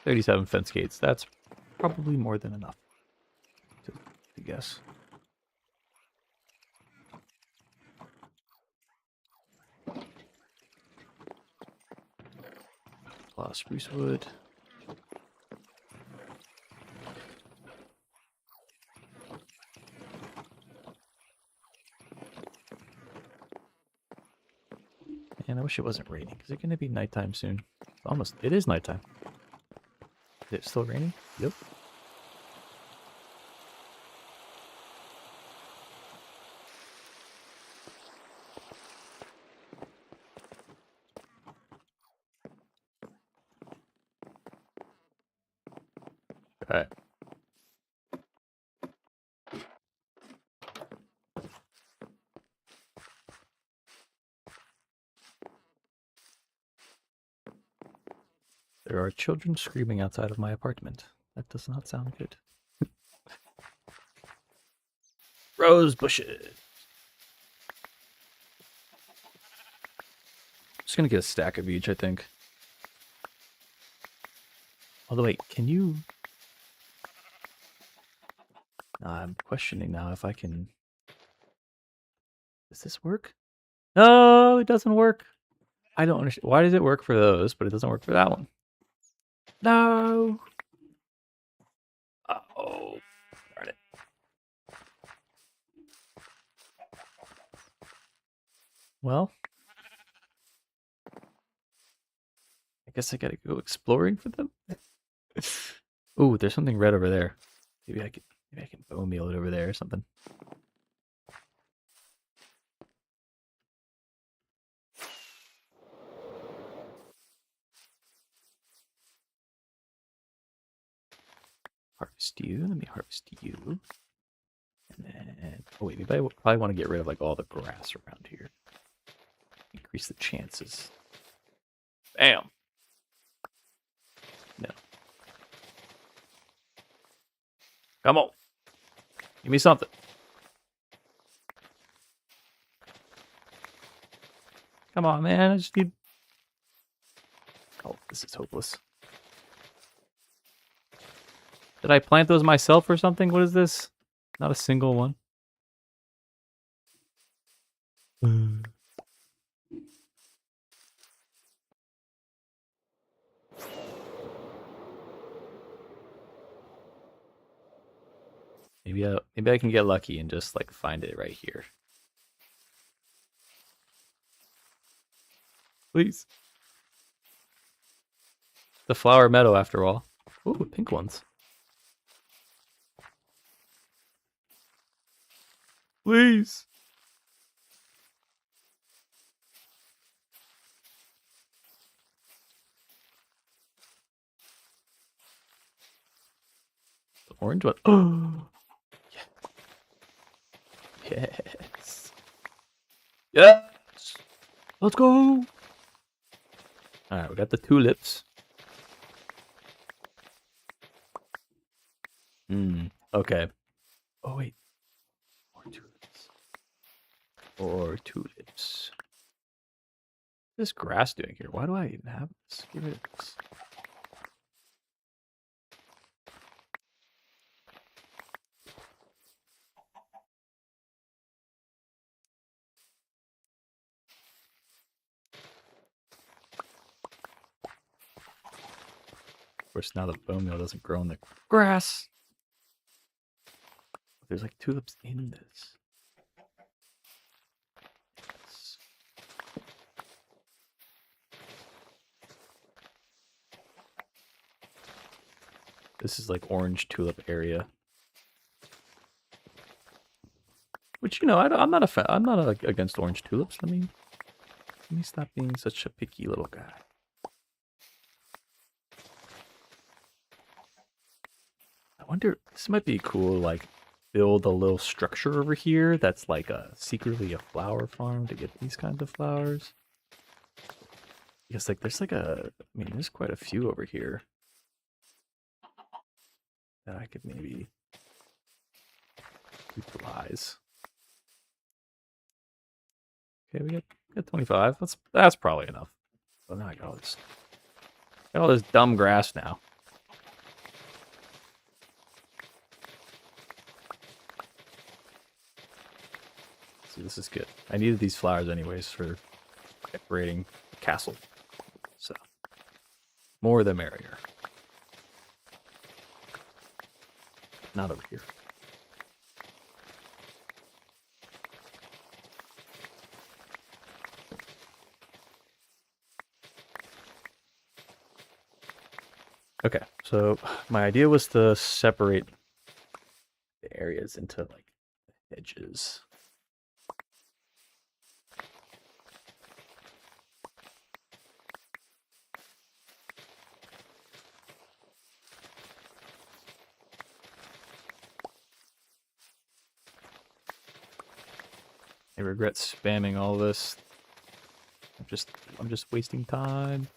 37 fence gates. That's probably more than enough to guess. A lot of spruce wood. And I wish it wasn't raining. Is it going to be nighttime soon? Almost. It is nighttime. Is it still raining? Yep. All right. There are children screaming outside of my apartment. That does not sound good. Rose bushes. Just gonna get a stack of each, I think. Although wait, can you? I'm questioning now if I can. Does this work? No, it doesn't work. I don't understand. Why does it work for those, but it doesn't work for that one? No. Oh, darn it. Well, I guess I gotta go exploring for them. Ooh, there's something red over there. Maybe I can bone meal it over there or something. Harvest you. Let me harvest you. And then, oh wait, maybe I probably want to get rid of like all the grass around here. Increase the chances. Bam. No. Come on. Give me something. Come on, man. I just need. Oh, this is hopeless. Did I plant those myself or something? What is this? Not a single one. Maybe I can get lucky and just like find it right here. Please. The flower meadow, after all. Ooh, pink ones. Please. The orange one. Oh. Yes. Yes. Let's go. All right, we got the tulips. Okay. Oh wait. More tulips. Or tulips. What's this grass doing here? Why do I even have this? Get rid of this. Of course, now the bone meal doesn't grow in the grass. There's like tulips in this. Yes. This is like orange tulip area. Which, you know, I'm not I'm not against orange tulips. Let me stop being such a picky little guy. I wonder, this might be cool, like, build a little structure over here that's like secretly a flower farm to get these kinds of flowers. Because, like, there's like there's quite a few over here that I could maybe utilize. Okay, we got 25. That's probably enough. But now I got all this dumb grass now. See, this is good. I needed these flowers anyways for decorating the castle. So, more the merrier. Not over here. Okay, so my idea was to separate the areas into like edges. I regret spamming all this. I'm just wasting time.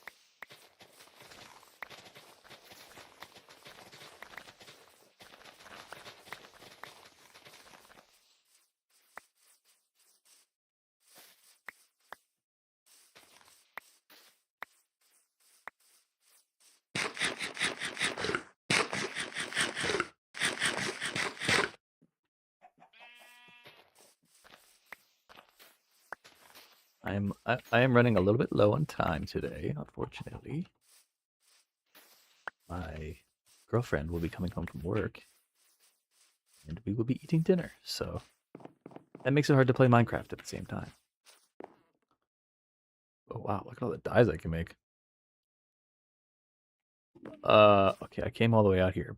I am running a little bit low on time today, unfortunately. My girlfriend will be coming home from work, and we will be eating dinner, so that makes it hard to play Minecraft at the same time. Oh wow, look at all the dyes I can make. Okay, I came all the way out here.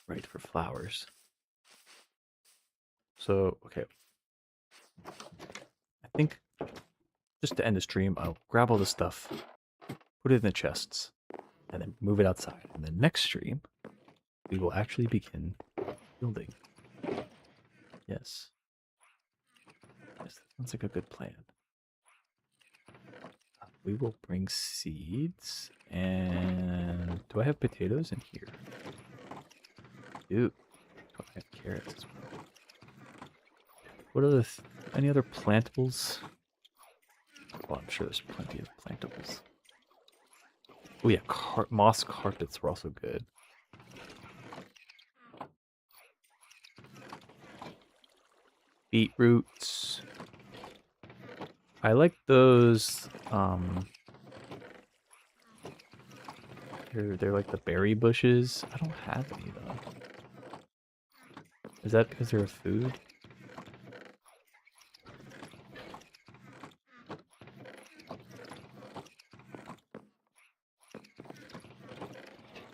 Right, for flowers. So, okay. I think, just to end the stream, I'll grab all this stuff, put it in the chests, and then move it outside. And the next stream, we will actually begin building. Yes. Yes, that sounds like a good plan. We will bring seeds, and do I have potatoes in here? Do I have carrots as well? What are the any other plantables? Well, I'm sure there's plenty of plantables. Oh yeah, moss carpets were also good. Beetroots. I like those. They're like the berry bushes. I don't have any though. Is that because they're food?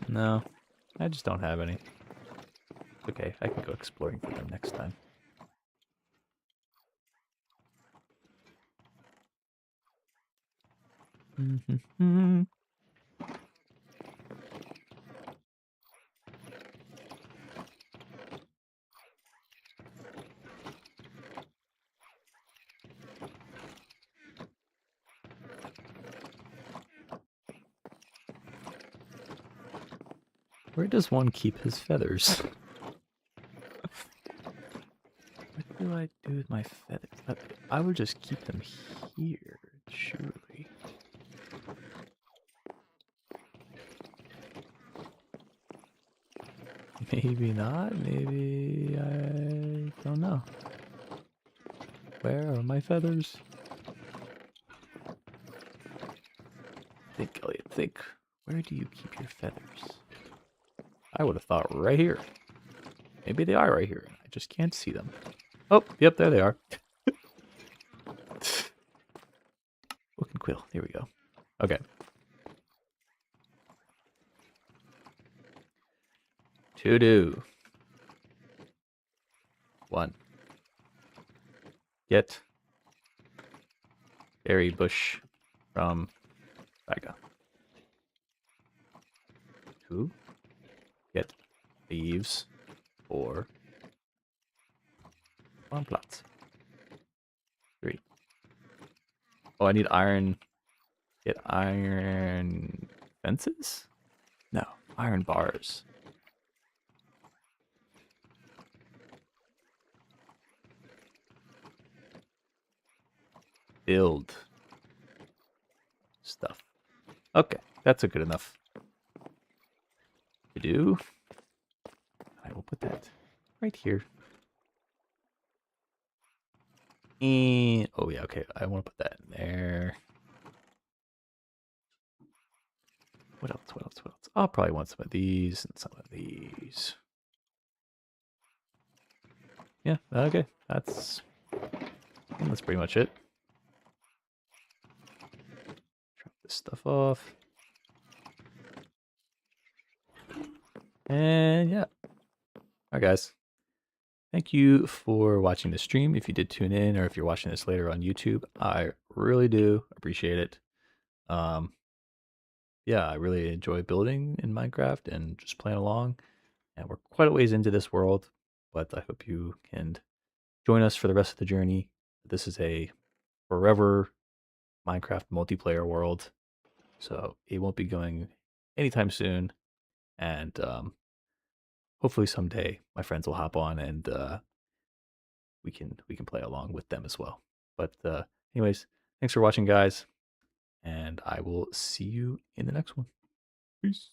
No, I just don't have any. Okay, I can go exploring for them next time. Where does one keep his feathers? What do I do with my feathers? I would just keep them here, surely. Maybe not. Maybe I don't know. Where are my feathers? Think, Elliot, think. Where do you keep your feathers? I would have thought right here. Maybe they are right here. I just can't see them. Oh, yep, there they are. Book and quill. Here we go. Okay. To do. 1. Get berry bush from Baga. 2. Get leaves for farm plots. 3. Oh, I need iron. Get iron fences? No, iron bars. Build stuff. Okay, that's a good enough to do. I will put that right here. And oh yeah, okay. I want to put that in there. What else? What else? What else? I'll probably want some of these and some of these. Yeah, okay. That's pretty much it. Drop this stuff off. And yeah. Alright guys. Thank you for watching the stream. If you did tune in or if you're watching this later on YouTube, I really do appreciate it. Yeah, I really enjoy building in Minecraft and just playing along. And we're quite a ways into this world, but I hope you can join us for the rest of the journey. This is a forever Minecraft multiplayer world, so it won't be going anytime soon. And hopefully someday my friends will hop on and we can play along with them as well. But anyways, thanks for watching, guys, and I will see you in the next one. Peace.